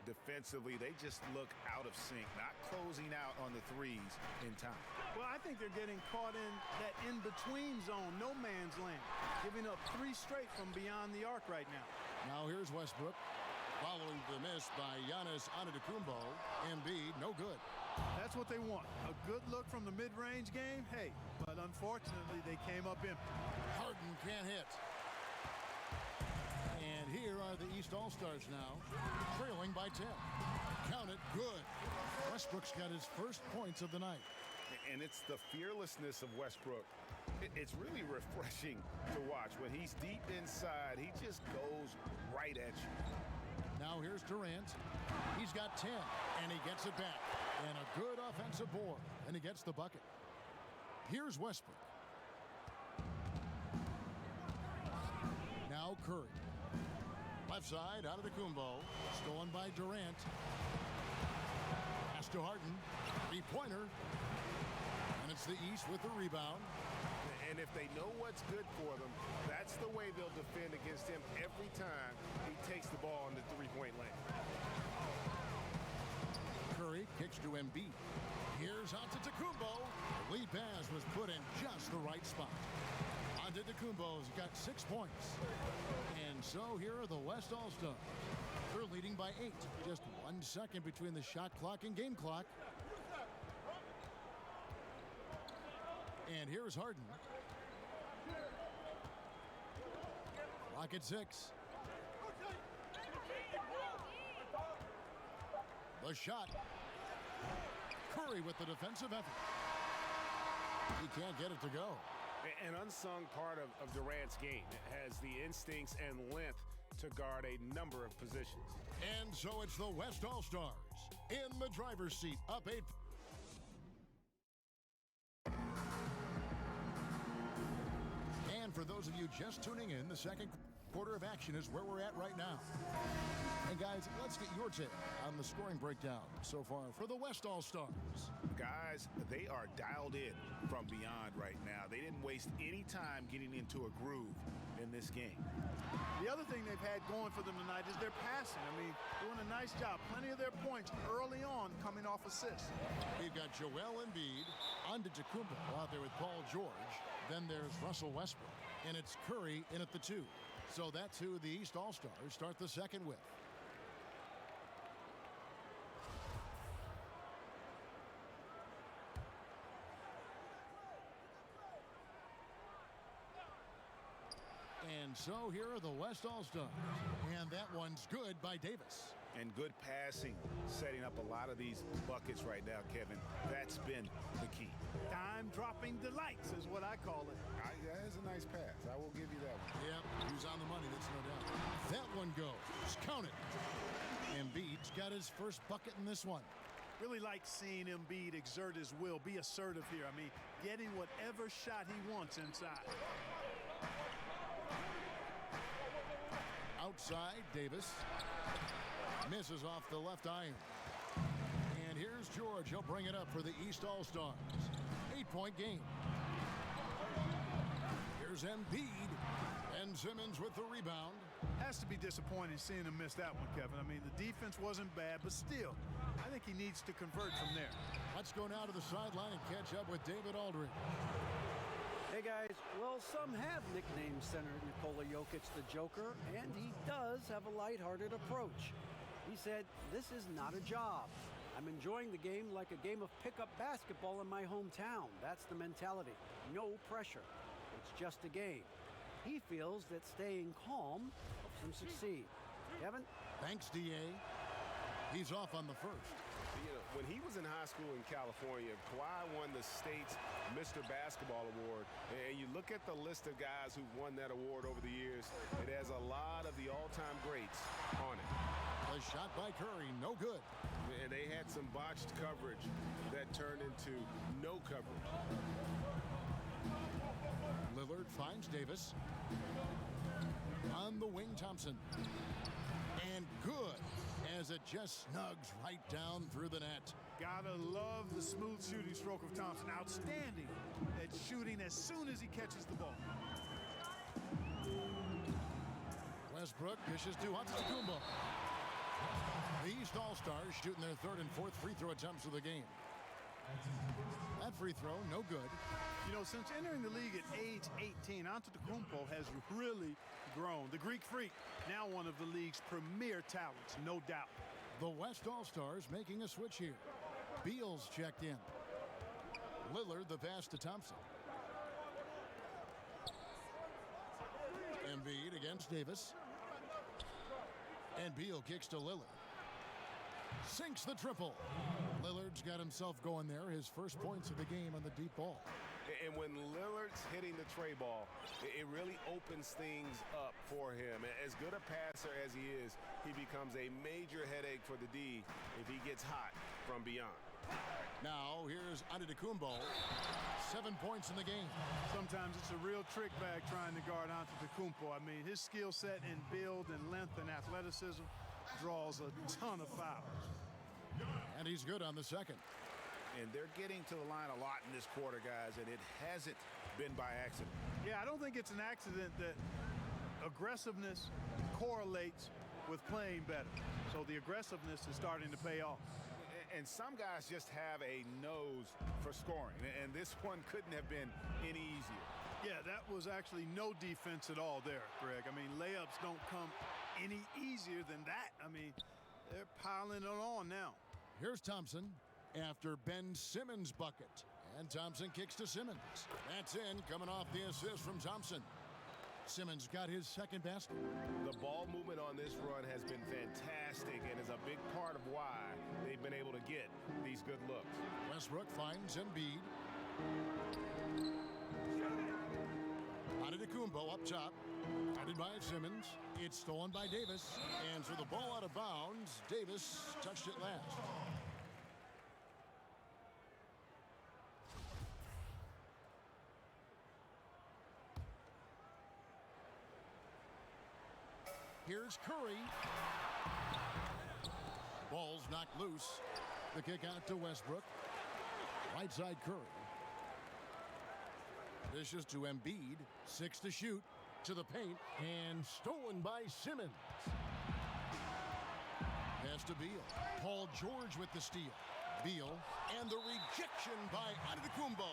defensively, they just look out of sync, not closing out on the threes in time. Well, I think they're getting caught in that in-between zone, no man's land, giving up 3 straight from beyond the arc right now. Now here's Westbrook. Following the miss by Giannis Antetokounmpo. Embiid, no good. That's what they want. A good look from the mid-range game, hey, but unfortunately they came up empty. Harden can't hit. And here are the East All-Stars now, trailing by 10. Count it, good. Westbrook's got his first points of the night. And it's the fearlessness of Westbrook. It's really refreshing to watch. When he's deep inside, he just goes right at you. Now here's Durant. He's got 10, and he gets it back. And a good offensive board, and he gets the bucket. Here's Westbrook. Now Curry. Left side, out of the Kumbo. Stolen by Durant. Pass to Harden. 3-pointer. And it's the East with the rebound. And if they know what's good for them, that's the way they'll defend against him every time he takes the ball in the three-point lane. Curry kicks to Embiid. Here's Antetokounmpo. The lead pass was put in just the right spot. Antetokounmpo's got 6 points. And so here are the West All-Stars. They're leading by 8. Just 1 second between the shot clock and game clock. And here's Harden. Clock at 6. The shot. Curry with the defensive effort. He can't get it to go. An unsung part of Durant's game. It has the instincts and length to guard a number of positions. And so it's the West All-Stars in the driver's seat, up 8. And for those of you just tuning in, the second quarter of action is where we're at right now. And guys, let's get your take on the scoring breakdown so far for the West All-Stars. Guys, they are dialed in from beyond right now. They didn't waste any time getting into a groove in this game. The other thing they've had going for them tonight is their passing. I mean, doing a nice job. Plenty of their points early on coming off assists. We've got Joel Embiid, Antetokounmpo out there with Paul George. Then there's Russell Westbrook, and it's Curry in at the 2. So that's who the East All-Stars start the second with. And so here are the West All-Stars. And that one's good by Davis. And good passing, setting up a lot of these buckets right now, Kevin. That's been the key. Time-dropping delights is what I call it. That is a nice pass. I will give you that one. Yep, he was on the money, that's no doubt. That one goes. Count it. Embiid's got his first bucket in this one. Really like seeing Embiid exert his will, be assertive here. I mean, getting whatever shot he wants inside. Outside, Davis. Misses off the left iron. And here's George. He'll bring it up for the East All-Stars. 8-point game. Here's Embiid. And Simmons with the rebound. Has to be disappointing seeing him miss that one, Kevin. I mean, the defense wasn't bad, but still, I think he needs to convert from there. Let's go now to the sideline and catch up with David Aldridge. Hey guys, well, some have nicknamed center Nikola Jokic the Joker, and he does have a lighthearted approach. He said, "This is not a job. I'm enjoying the game like a game of pickup basketball in my hometown. That's the mentality. No pressure. It's just a game." He feels that staying calm helps him succeed. Kevin? Thanks, D.A. He's off on the first. You know, when he was in high school in California, Kawhi won the state's Mr. Basketball Award. And you look at the list of guys who won that award over the years, it has a lot of the all-time greats on it. The shot by Curry, no good. And they had some botched coverage that turned into no coverage. Lillard finds Davis. On the wing, Thompson. And good, as it just snugs right down through the net. Gotta love the smooth shooting stroke of Thompson. Outstanding at shooting as soon as he catches the ball. Westbrook dishes to Antetokounmpo. The East All-Stars shooting their third and fourth free throw attempts of the game. That free throw, no good. You know, since entering the league at age 18, Antetokounmpo has really grown. The Greek Freak, now one of the league's premier talents, no doubt. The West All-Stars making a switch here. Beal's checked in. Lillard the pass to Thompson. Embiid against Davis. And Beal kicks to Lillard. Sinks the triple. Lillard's got himself going there. His first points of the game on the deep ball. And when Lillard's hitting the tray ball, it really opens things up for him. As good a passer as he is, he becomes a major headache for the D if he gets hot from beyond. Now here's Antetokounmpo. 7 points in the game. Sometimes it's a real trick bag trying to guard Antetokounmpo. I mean, his skill set in build and length and athleticism draws a ton of fouls. And he's good on the second. And they're getting to the line a lot in this quarter, guys, and it hasn't been by accident. Yeah, I don't think it's an accident that aggressiveness correlates with playing better. So the aggressiveness is starting to pay off. And some guys just have a nose for scoring, and this one couldn't have been any easier. Yeah, that was actually no defense at all there, Greg. I mean, layups don't come any easier than that. I mean, they're piling it on now. Here's Thompson after Ben Simmons' bucket. And Thompson kicks to Simmons. That's in, coming off the assist from Thompson. Simmons got his second basket. The ball movement on this run has been fantastic and is a big part of why they've been able to get these good looks. Westbrook finds Embiid. Antetokounmpo up top. Guarded by Simmons. It's stolen by Davis. And so the ball out of bounds. Davis touched it last. Here's Curry. Ball's knocked loose. The kick out to Westbrook. Right side Curry. Dishes to Embiid. 6 to shoot. To the paint. And stolen by Simmons. Pass to Beal. Paul George with the steal. Beal. And the rejection by Antetokounmpo.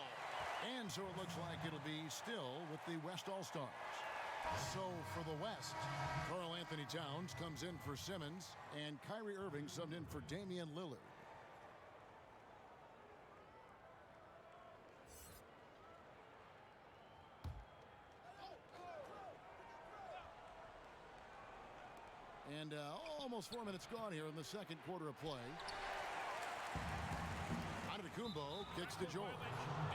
And so it looks like it'll be still with the West All-Stars. So for the West, Karl Anthony Towns comes in for Simmons, and Kyrie Irving subbed in for Damian Lillard. And almost 4 minutes gone here in the second quarter of play. Antetokounmpo kicks to George,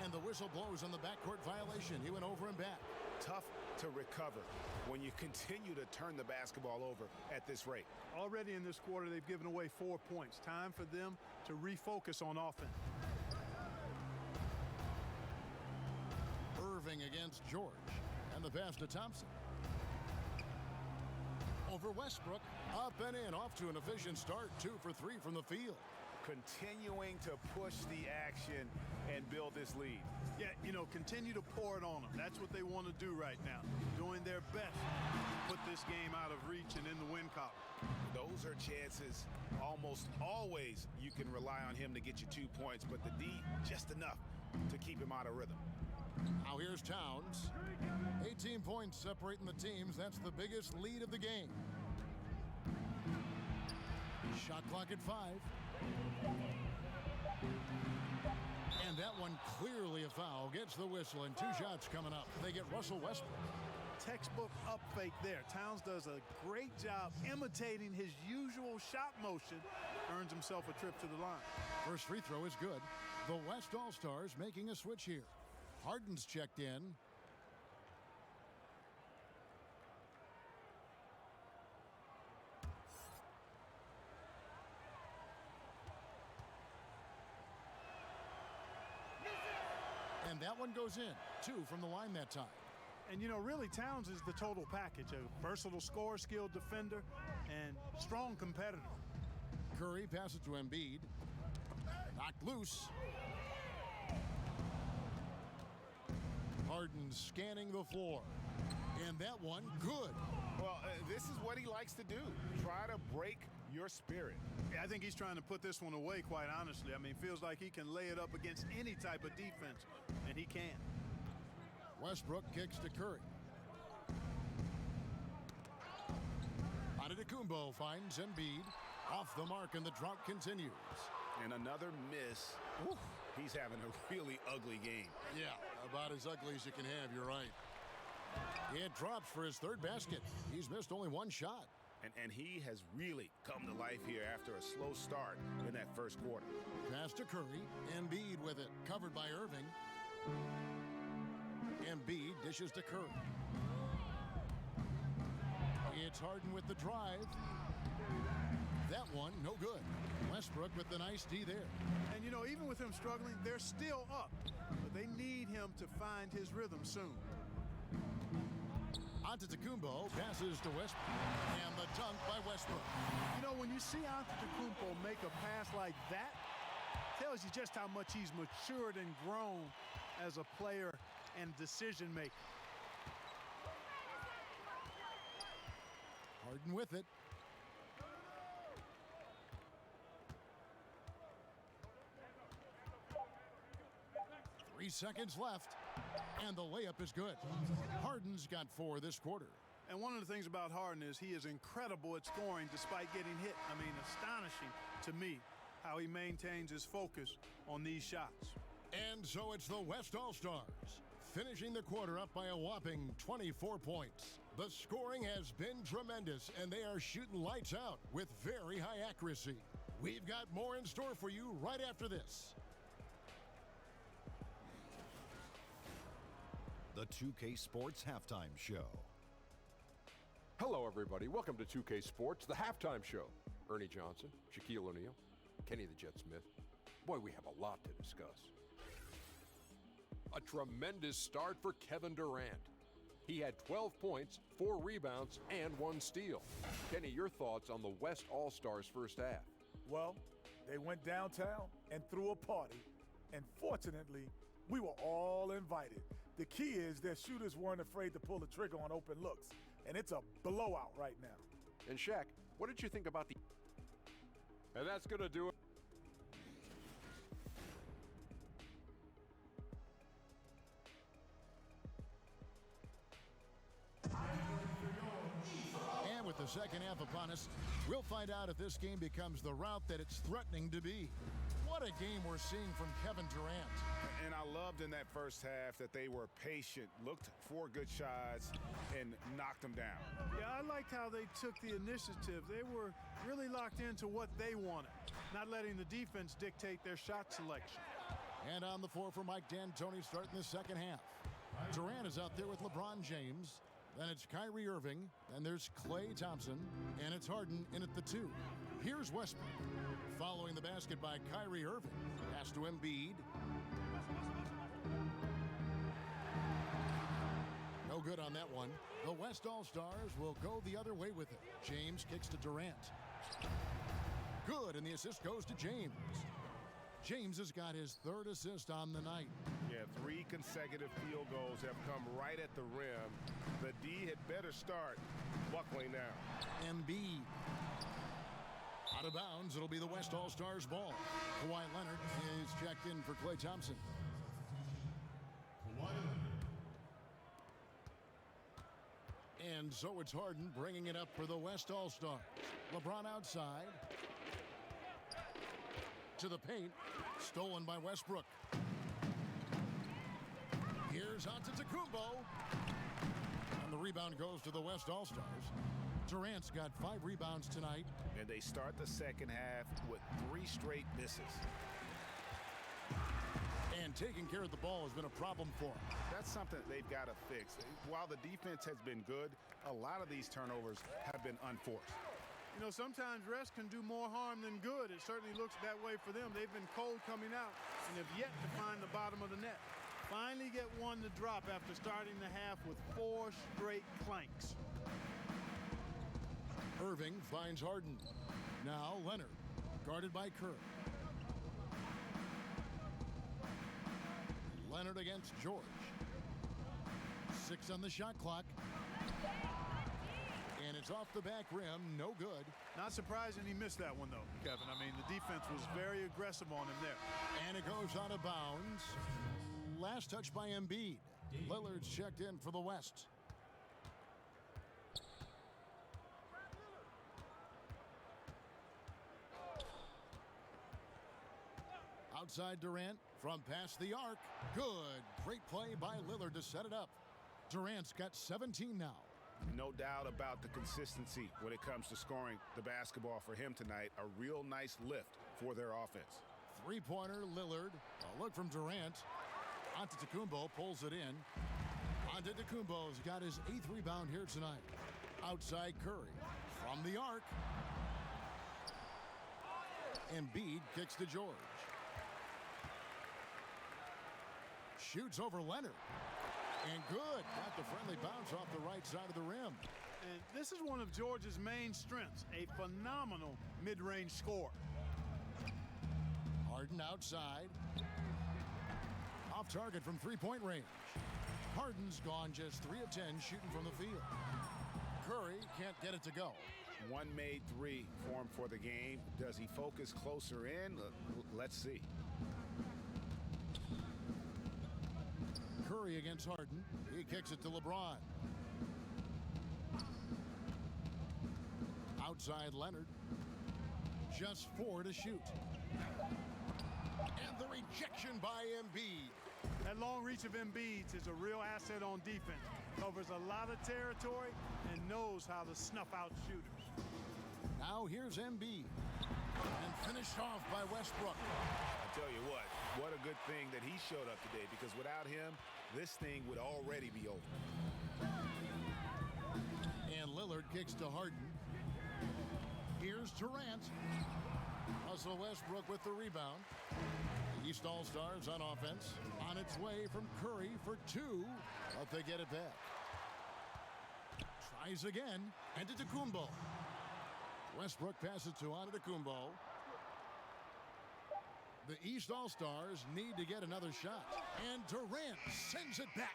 and the whistle blows on the backcourt violation. He went over and back. Tough to recover when you continue to turn the basketball over at this rate. Already in this quarter, they've given away 4 points. Time for them to refocus on offense. Irving against George, and the pass to Thompson. Over Westbrook, up and in, off to an efficient start. 2 for 3 from the field. Continuing to push the action and build this lead. Yeah, you know, continue to pour it on them. That's what they want to do right now. Doing their best to put this game out of reach and in the win column. Those are chances. Almost always you can rely on him to get you 2 points, but the D just enough to keep him out of rhythm. Now here's Towns. 18 points separating the teams. That's the biggest lead of the game. Shot clock at 5. And that one clearly a foul. Gets the whistle, and 2 shots coming up. They get Russell Westbrook. Textbook up fake there. Towns does a great job imitating his usual shot motion. Earns himself a trip to the line. First free throw is good. The West All-Stars making a switch here. Harden's checked in. And that one goes in. 2 from the line that time. And, you know, really, Towns is the total package. A versatile scorer, skilled defender, and strong competitor. Curry passes to Embiid. Knocked loose. Harden scanning the floor. And that one, good. Well, this is what he likes to do. Try to break your spirit. Yeah, I think he's trying to put this one away, quite honestly. I mean, feels like he can lay it up against any type of defense, and he can. Westbrook kicks to Curry. Antetokounmpo finds Embiid. Off the mark, and the drought continues. And another miss. Oof. He's having a really ugly game. Yeah, about as ugly as you can have, you're right. It drops for his third basket. He's missed only one shot. And he has really come to life here after a slow start in that first quarter. Pass to Curry. Embiid with it, covered by Irving. Embiid dishes to Curry. It's Harden with the drive. That one, no good. Westbrook with the nice D there. And, you know, even with him struggling, they're still up. But they need him to find his rhythm soon. Antetokounmpo passes to Westbrook. And the dunk by Westbrook. You know, when you see Antetokounmpo make a pass like that, tells you just how much he's matured and grown as a player and decision maker. Harden with it. 3 seconds left, and the layup is good. Harden's got 4 this quarter. And one of the things about Harden is he is incredible at scoring despite getting hit. I mean, astonishing to me how he maintains his focus on these shots. And so it's the West All-Stars, finishing the quarter up by a whopping 24 points. The scoring has been tremendous, and they are shooting lights out with very high accuracy. We've got more in store for you right after this. The 2K Sports Halftime Show. Hello, everybody. Welcome to 2K Sports, the halftime show. Ernie Johnson, Shaquille O'Neal, Kenny the Jet Smith. Boy, we have a lot to discuss. A tremendous start for Kevin Durant. He had 12 points, 4 rebounds, and 1 steal. Kenny, your thoughts on the West All-Stars first half? Well, they went downtown and threw a party, and fortunately, we were all invited. The key is their shooters weren't afraid to pull the trigger on open looks, and it's a blowout right now. And Shaq, what did you think about the... And that's going to do it. And with the second half upon us, we'll find out if this game becomes the route that it's threatening to be. What a game we're seeing from Kevin Durant. And I loved in that first half that they were patient, looked for good shots, and knocked them down. Yeah, I liked how they took the initiative. They were really locked into what they wanted, not letting the defense dictate their shot selection. And on the floor for Mike D'Antoni starting the second half. Durant is out there with LeBron James. Then it's Kyrie Irving. Then there's Klay Thompson. And it's Harden in at the 2. Here's Westbrook. Following the basket by Kyrie Irving. Pass to Embiid. No good on that one. The West All-Stars will go the other way with it. James kicks to Durant. Good, and the assist goes to James. James has got his 3rd assist on the night. Yeah, 3 consecutive field goals have come right at the rim. The D had better start buckling down. Embiid. Out of bounds, it'll be the West All-Stars ball. Kawhi Leonard is checked in for Klay Thompson. And so it's Harden bringing it up for the West All-Stars. LeBron outside. To the paint. Stolen by Westbrook. Here's Antetokounmpo. And the rebound goes to the West All-Stars. Durant's got 5 rebounds tonight. And they start the second half with 3 straight misses. And taking care of the ball has been a problem for them. That's something they've got to fix. While the defense has been good, a lot of these turnovers have been unforced. You know, sometimes rest can do more harm than good. It certainly looks that way for them. They've been cold coming out and have yet to find the bottom of the net. Finally get one to drop after starting the half with 4 straight clanks. Irving finds Harden. Now Leonard, guarded by Kerr. Leonard against George. 6 on the shot clock. And it's Fires off the back rim, no good. Not surprising he missed that one, though, Kevin. I mean, the defense was very aggressive on him there. And it goes out of bounds. Last touch by Embiid. Lillard's checked in for the West. Outside Durant from past the arc. Good. Great play by Lillard to set it up. Durant's got 17 now. No doubt about the consistency when it comes to scoring the basketball for him tonight. A real nice lift for their offense. Three-pointer, Lillard. A look from Durant. Antetokounmpo pulls it in. Antetokounmpo's got his 8th rebound here tonight. Outside Curry. From the arc. Embiid kicks to George. Shoots over Leonard. And good. Got the friendly bounce off the right side of the rim. And this is one of George's main strengths, a phenomenal mid-range scorer. Harden outside. Off target from three-point range. Harden's gone just 3 of 10 shooting from the field. Curry can't get it to go. One made three for him for the game. Does he focus closer in? Let's see. Curry against Harden. He kicks it to LeBron. Outside Leonard. Just 4 to shoot. And the rejection by Embiid. That long reach of Embiid is a real asset on defense. Covers a lot of territory and knows how to snuff out shooters. Now here's Embiid. And finished off by Westbrook. I tell you what a good thing that he showed up today, because without him, this thing would already be over. And Lillard kicks to Harden. Here's Durant. Russell Westbrook with the rebound. The East All-Stars on offense. On its way from Curry for 2, but they get it back. Tries again. Antetokounmpo. Westbrook passes to Antetokounmpo. The East All-Stars need to get another shot. And Durant sends it back.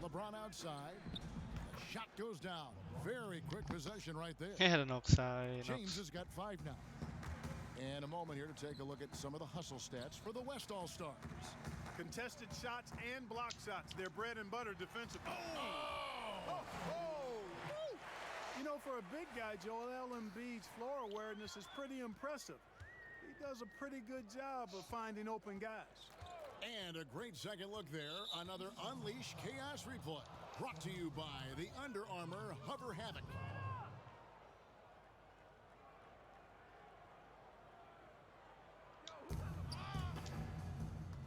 LeBron outside. The shot goes down. Very quick possession right there. He had an offside. James has got 5 now. And a moment here to take a look at some of the hustle stats for the West All-Stars. Contested shots and block shots. They're bread and butter defensively. You know, for a big guy, Joel Embiid's floor awareness is pretty impressive. He does a pretty good job of finding open guys. And a great second look there. Another Unleash Chaos replay. Brought to you by the Under Armour Hover Havoc.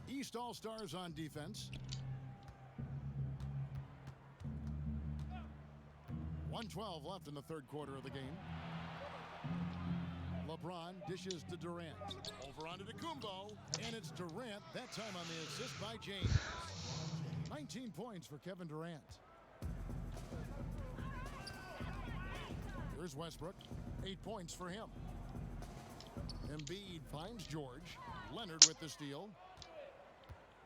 East All-Stars on defense. 1:12 left in the third quarter of the game. LeBron dishes to Durant. Over onto Antetokounmpo, and it's Durant, that time on the assist by James. 19 points for Kevin Durant. Here's Westbrook, 8 points for him. Embiid finds George. Leonard with the steal.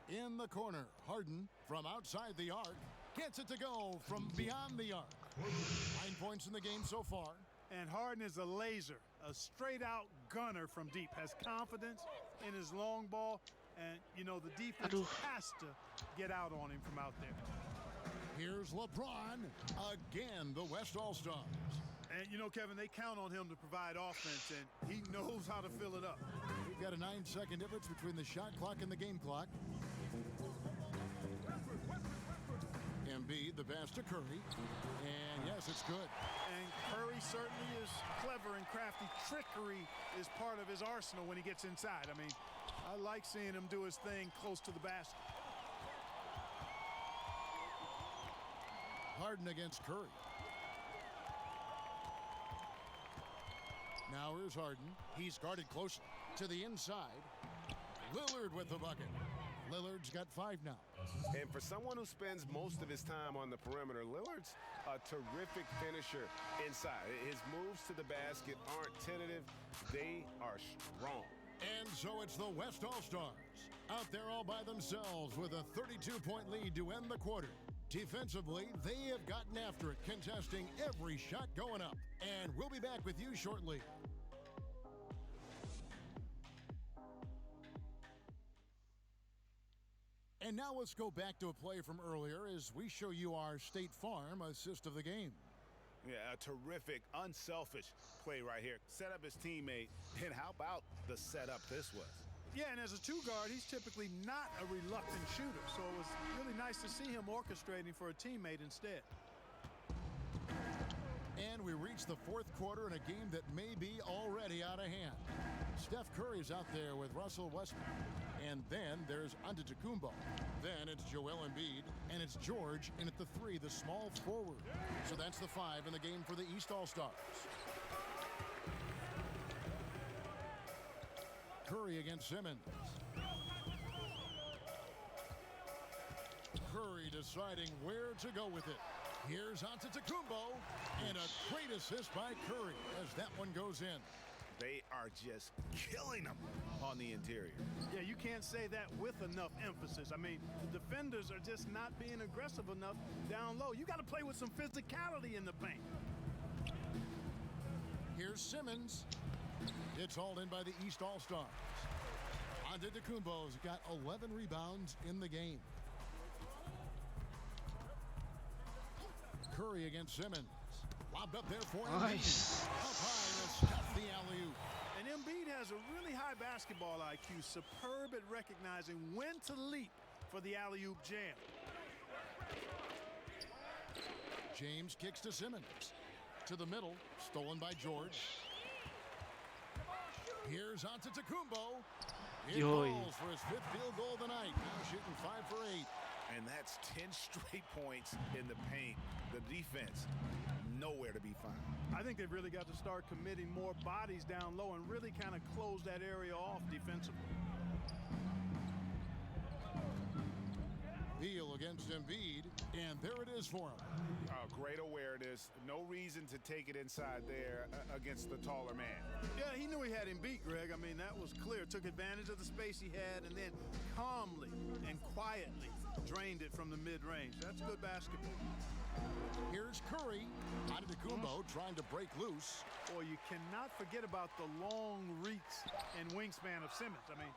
In the corner, Harden from outside the arc. Gets it to go from beyond the arc. 9 points in the game so far. And Harden is a laser, a straight-out gunner from deep. Has confidence in his long ball, and, you know, the defense has to get out on him from out there. Here's LeBron, again, the West All-Stars. And, you know, Kevin, they count on him to provide offense, and he knows how to fill it up. We've got a 9-second difference between the shot clock and the game clock. Embiid, the pass to Curry. And yes, it's good. And Curry certainly is clever and crafty. Trickery is part of his arsenal when he gets inside. I mean, I like seeing him do his thing close to the basket. Harden against Curry. Now here's Harden. He's guarded close to the inside. Lillard with the bucket. Lillard's got 5 now. And for someone who spends most of his time on the perimeter, Lillard's a terrific finisher inside. His moves to the basket aren't tentative. They are strong. And so it's the West All-Stars out there all by themselves with a 32-point lead to end the quarter. Defensively, they have gotten after it, contesting every shot going up. And we'll be back with you shortly. And now let's go back to a play from earlier as we show you our State Farm assist of the game. Yeah, a terrific, unselfish play right here. Set up his teammate, and how about the setup this was? Yeah, and as a 2-guard, he's typically not a reluctant shooter, so it was really nice to see him orchestrating for a teammate instead. And we reach the 4th quarter in a game that may be already out of hand. Steph Curry's out there with Russell Westbrook. And then there's Antetokounmpo. Then it's Joel Embiid, and it's George in at the 3, the small forward. So that's the 5 in the game for the East All-Stars. Curry against Simmons. Curry deciding where to go with it. Here's Antetokounmpo, and a great assist by Curry as that one goes in. They are just killing them on the interior. Yeah, you can't say that with enough emphasis. I mean, the defenders are just not being aggressive enough down low. You got to play with some physicality in the paint. Here's Simmons. It's hauled in by the East All-Stars. Antetokounmpo's got 11 rebounds in the game. Curry against Simmons. Lobbed up there for him. Nice. Up high to stuff the alley-oop. And Embiid has a really high basketball IQ, superb at recognizing when to leap for the alley-oop jam. James kicks to Simmons. To the middle, stolen by George. Here's Antetokounmpo. He falls for his 5th field goal of the night. Now shooting 5 for 8. And that's 10 straight points in the paint. The defense, nowhere to be found. I think they've really got to start committing more bodies down low and really kind of close that area off defensively. Beal against Embiid, and there it is for him. Great awareness. No reason to take it inside there against the taller man. Yeah, he knew he had him beat, Greg. I mean, that was clear. Took advantage of the space he had and then calmly and quietly drained it from the mid-range. That's good basketball. Here's Curry. Antetokounmpo trying to break loose. Boy, you cannot forget about the long reach and wingspan of Simmons. I mean,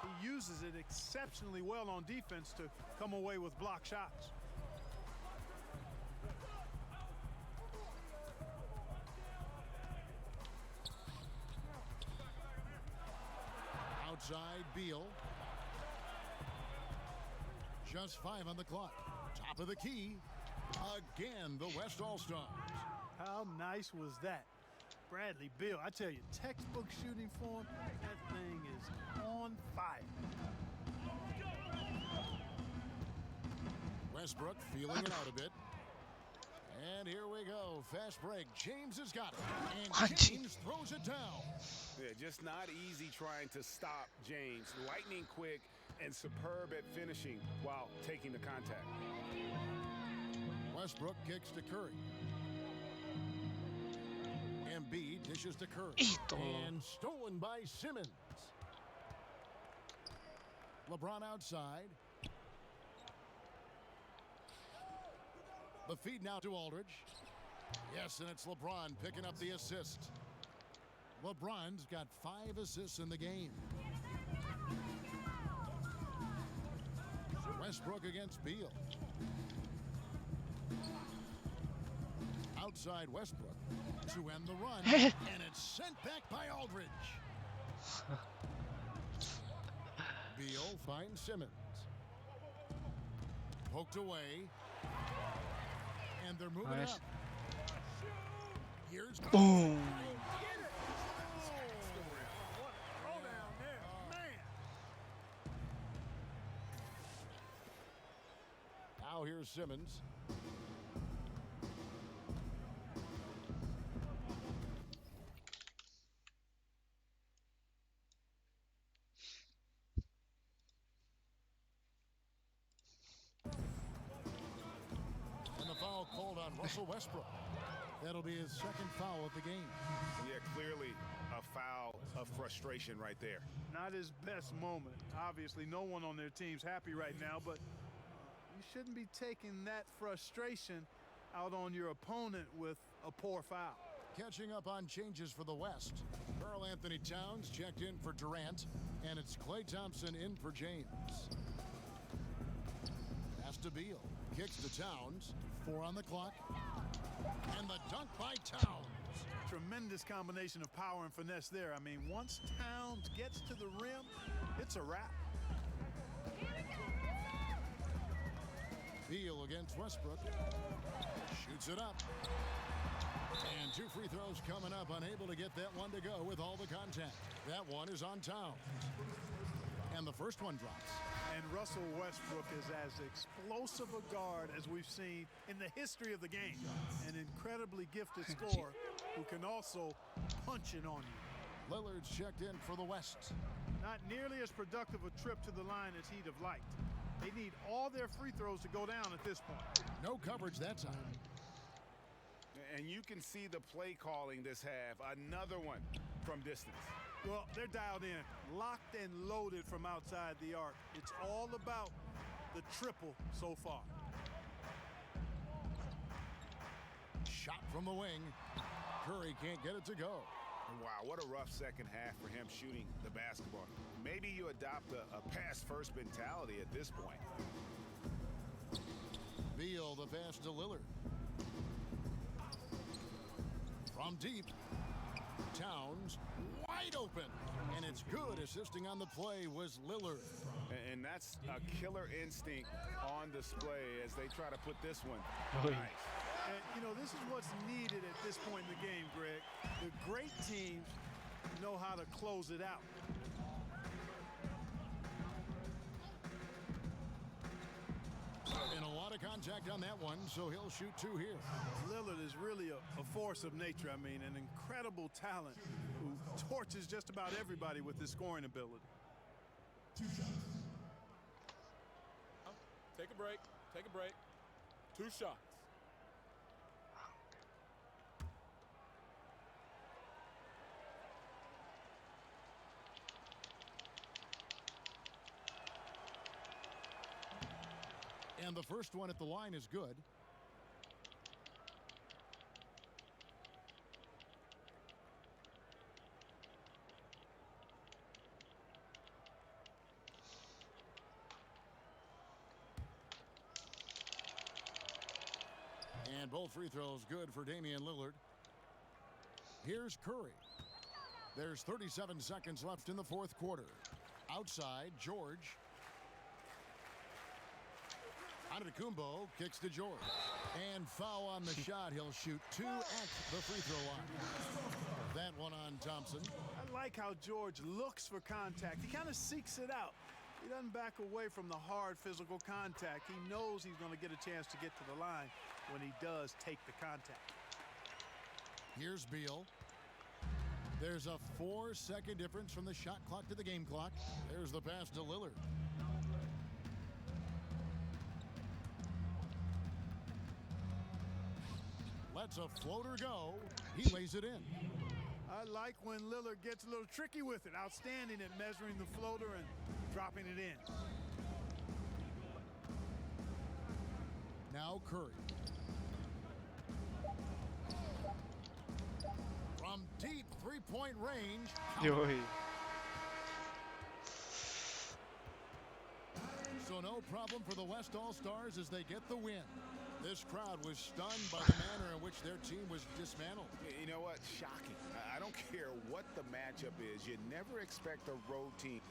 he uses it exceptionally well on defense to come away with block shots. Outside, Beal. Just 5 on the clock. Top of the key. Again, the West All-Stars. How nice was that? Bradley Beal, I tell you, textbook shooting form, that thing is on fire. Westbrook feeling it out a bit. And here we go. Fast break. James has got it. And James throws it down. Yeah, just not easy trying to stop James. Lightning quick and superb at finishing while taking the contact. Westbrook kicks to Curry. Embiid dishes to Curry. And stolen by Simmons. LeBron outside. The feed now to Aldridge. Yes, and it's LeBron picking up the assist. LeBron's got 5 assists in the game. Westbrook against Beal. Outside Westbrook to end the run. And it's sent back by Aldridge. Beal finds Simmons. Poked away. And they're moving up. Here's boom. Now here's Simmons. called on Russell Westbrook. That'll be his second foul of the game. Yeah, clearly a foul of frustration right there. Not his best moment. Obviously, no one on their team's happy right now, but you shouldn't be taking that frustration out on your opponent with a poor foul. Catching up on changes for the West. Karl Anthony Towns checked in for Durant, and it's Klay Thompson in for James. Pass to Beal. Kicks to Towns. 4 on the clock. And the dunk by Towns. Tremendous combination of power and finesse there. I mean, once Towns gets to the rim, it's a wrap. Beal against Westbrook. Shoots it up. And 2 free throws coming up, unable to get that one to go with all the contact. That one is on Towns. And the first one drops. And Russell Westbrook is as explosive a guard as we've seen in the history of the game. An incredibly gifted scorer who can also punch it on you. Lillard's checked in for the West. Not nearly as productive a trip to the line as he'd have liked. They need all their free throws to go down at this point. No coverage that time. And you can see the play calling this half. Another one from distance. Well, they're dialed in, locked and loaded from outside the arc. It's all about the triple so far. Shot from the wing. Curry can't get it to go. Wow, what a rough second half for him shooting the basketball. Maybe you adopt a pass-first mentality at this point. Beal, the pass to Lillard. From deep. Towns wide open, and it's good. Assisting on the play was Lillard. And that's a killer instinct on display as they try to put this one nice. And, you know, this is what's needed at this point in the game, Greg. The great teams know how to close it out. And a lot of contact on that one, so he'll shoot 2 here. Lillard is really a force of nature. I mean, an incredible talent who torches just about everybody with his scoring ability. Take a break. Take a break. 2 shots. And the first one at the line is good. And both free throws good for Damian Lillard. Here's Curry. There's 37 seconds left in the 4th quarter. Outside, George. Antetokounmpo kicks to George. And foul on the shot. He'll shoot 2 at the free throw line. That one on Thompson. I like how George looks for contact. He kind of seeks it out. He doesn't back away from the hard physical contact. He knows he's going to get a chance to get to the line when he does take the contact. Here's Beal. There's a 4-second difference from the shot clock to the game clock. There's the pass to Lillard. Lets a floater go. He lays it in. I like when Lillard gets a little tricky with it. Outstanding at measuring the floater and dropping it in. Now Curry. From deep 3-point range. So no problem for the West All-Stars as they get the win. This crowd was stunned by the manner in which their team was dismantled. You know what? Shocking. I don't care what the matchup is. You never expect a road team.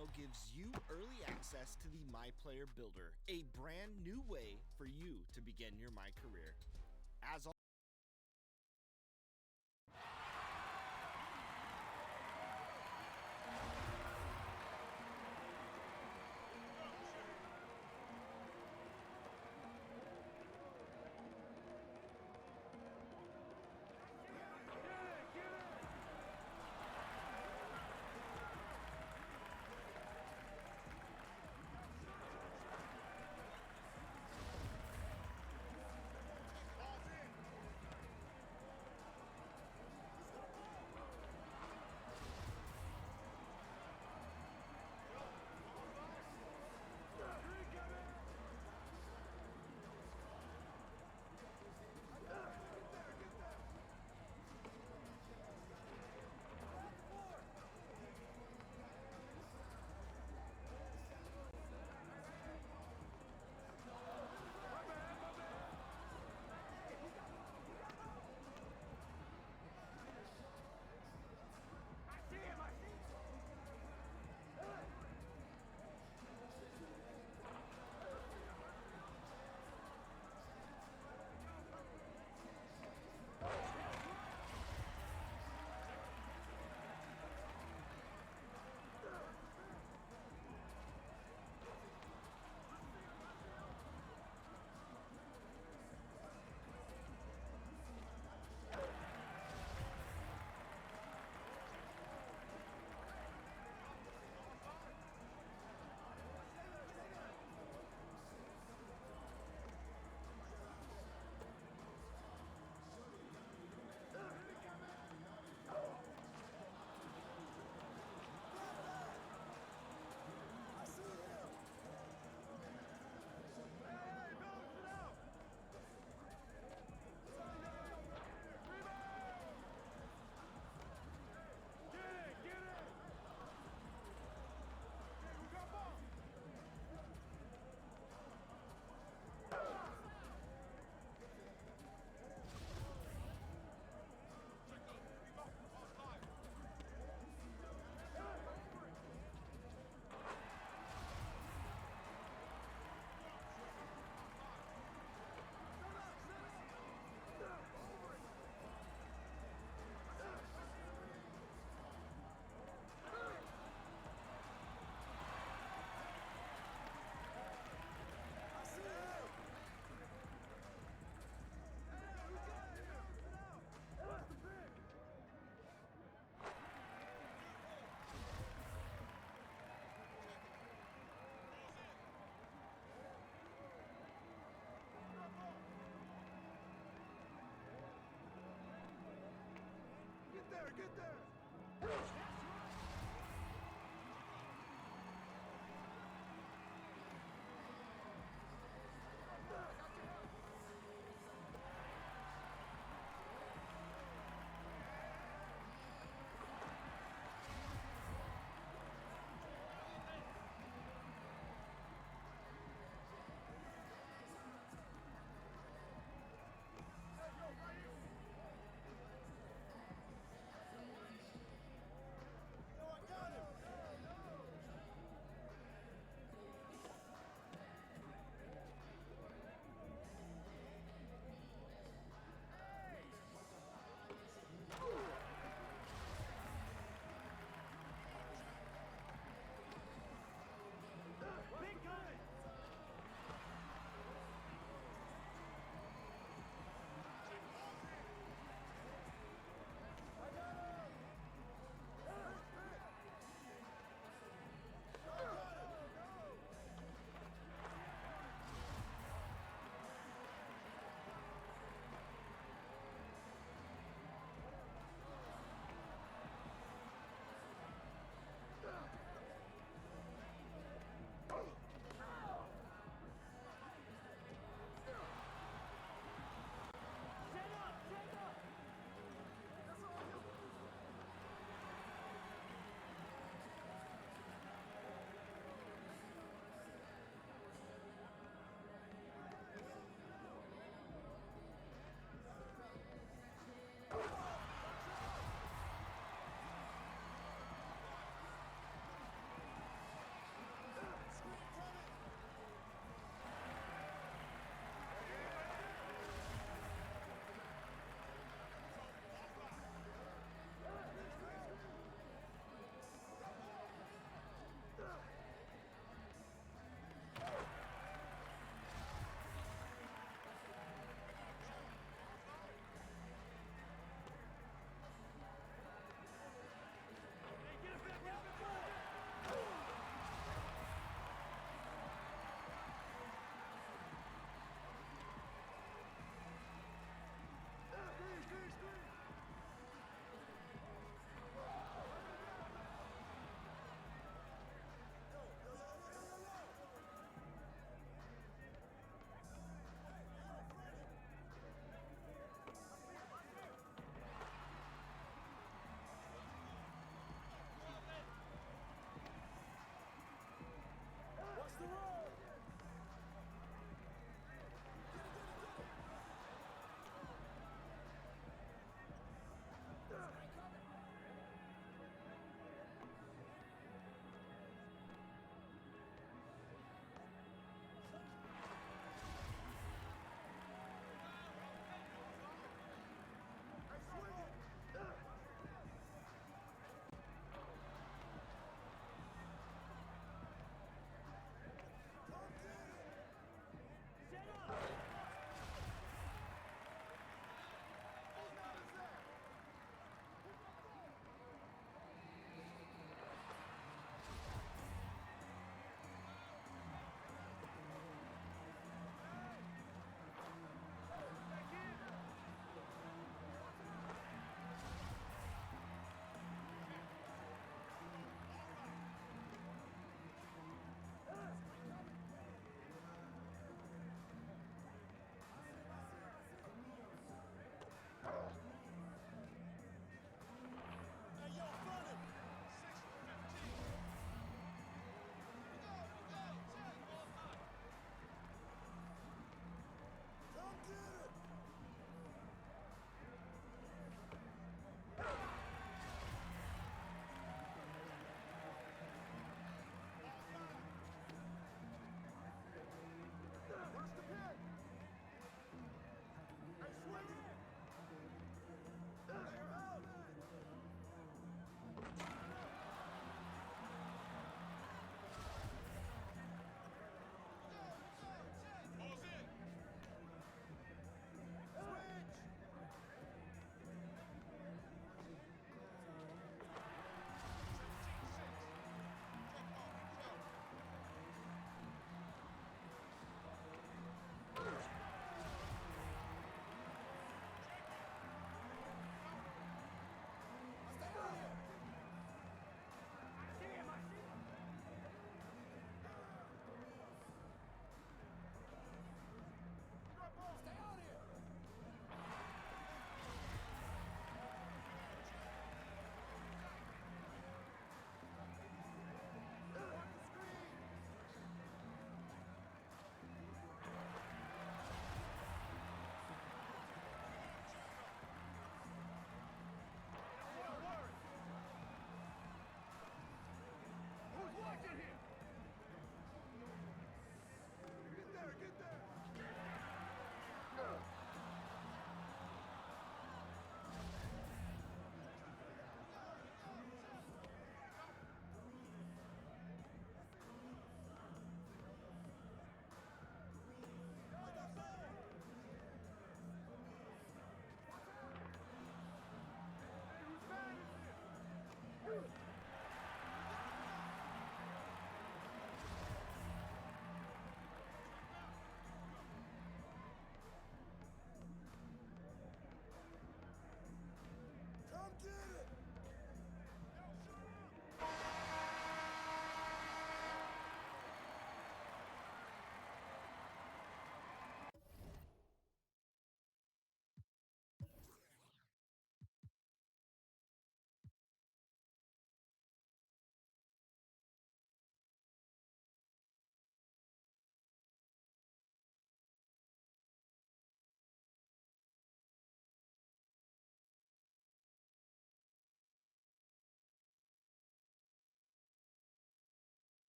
demo gives you early access to the My Player Builder, a brand new way for you to begin your My career. As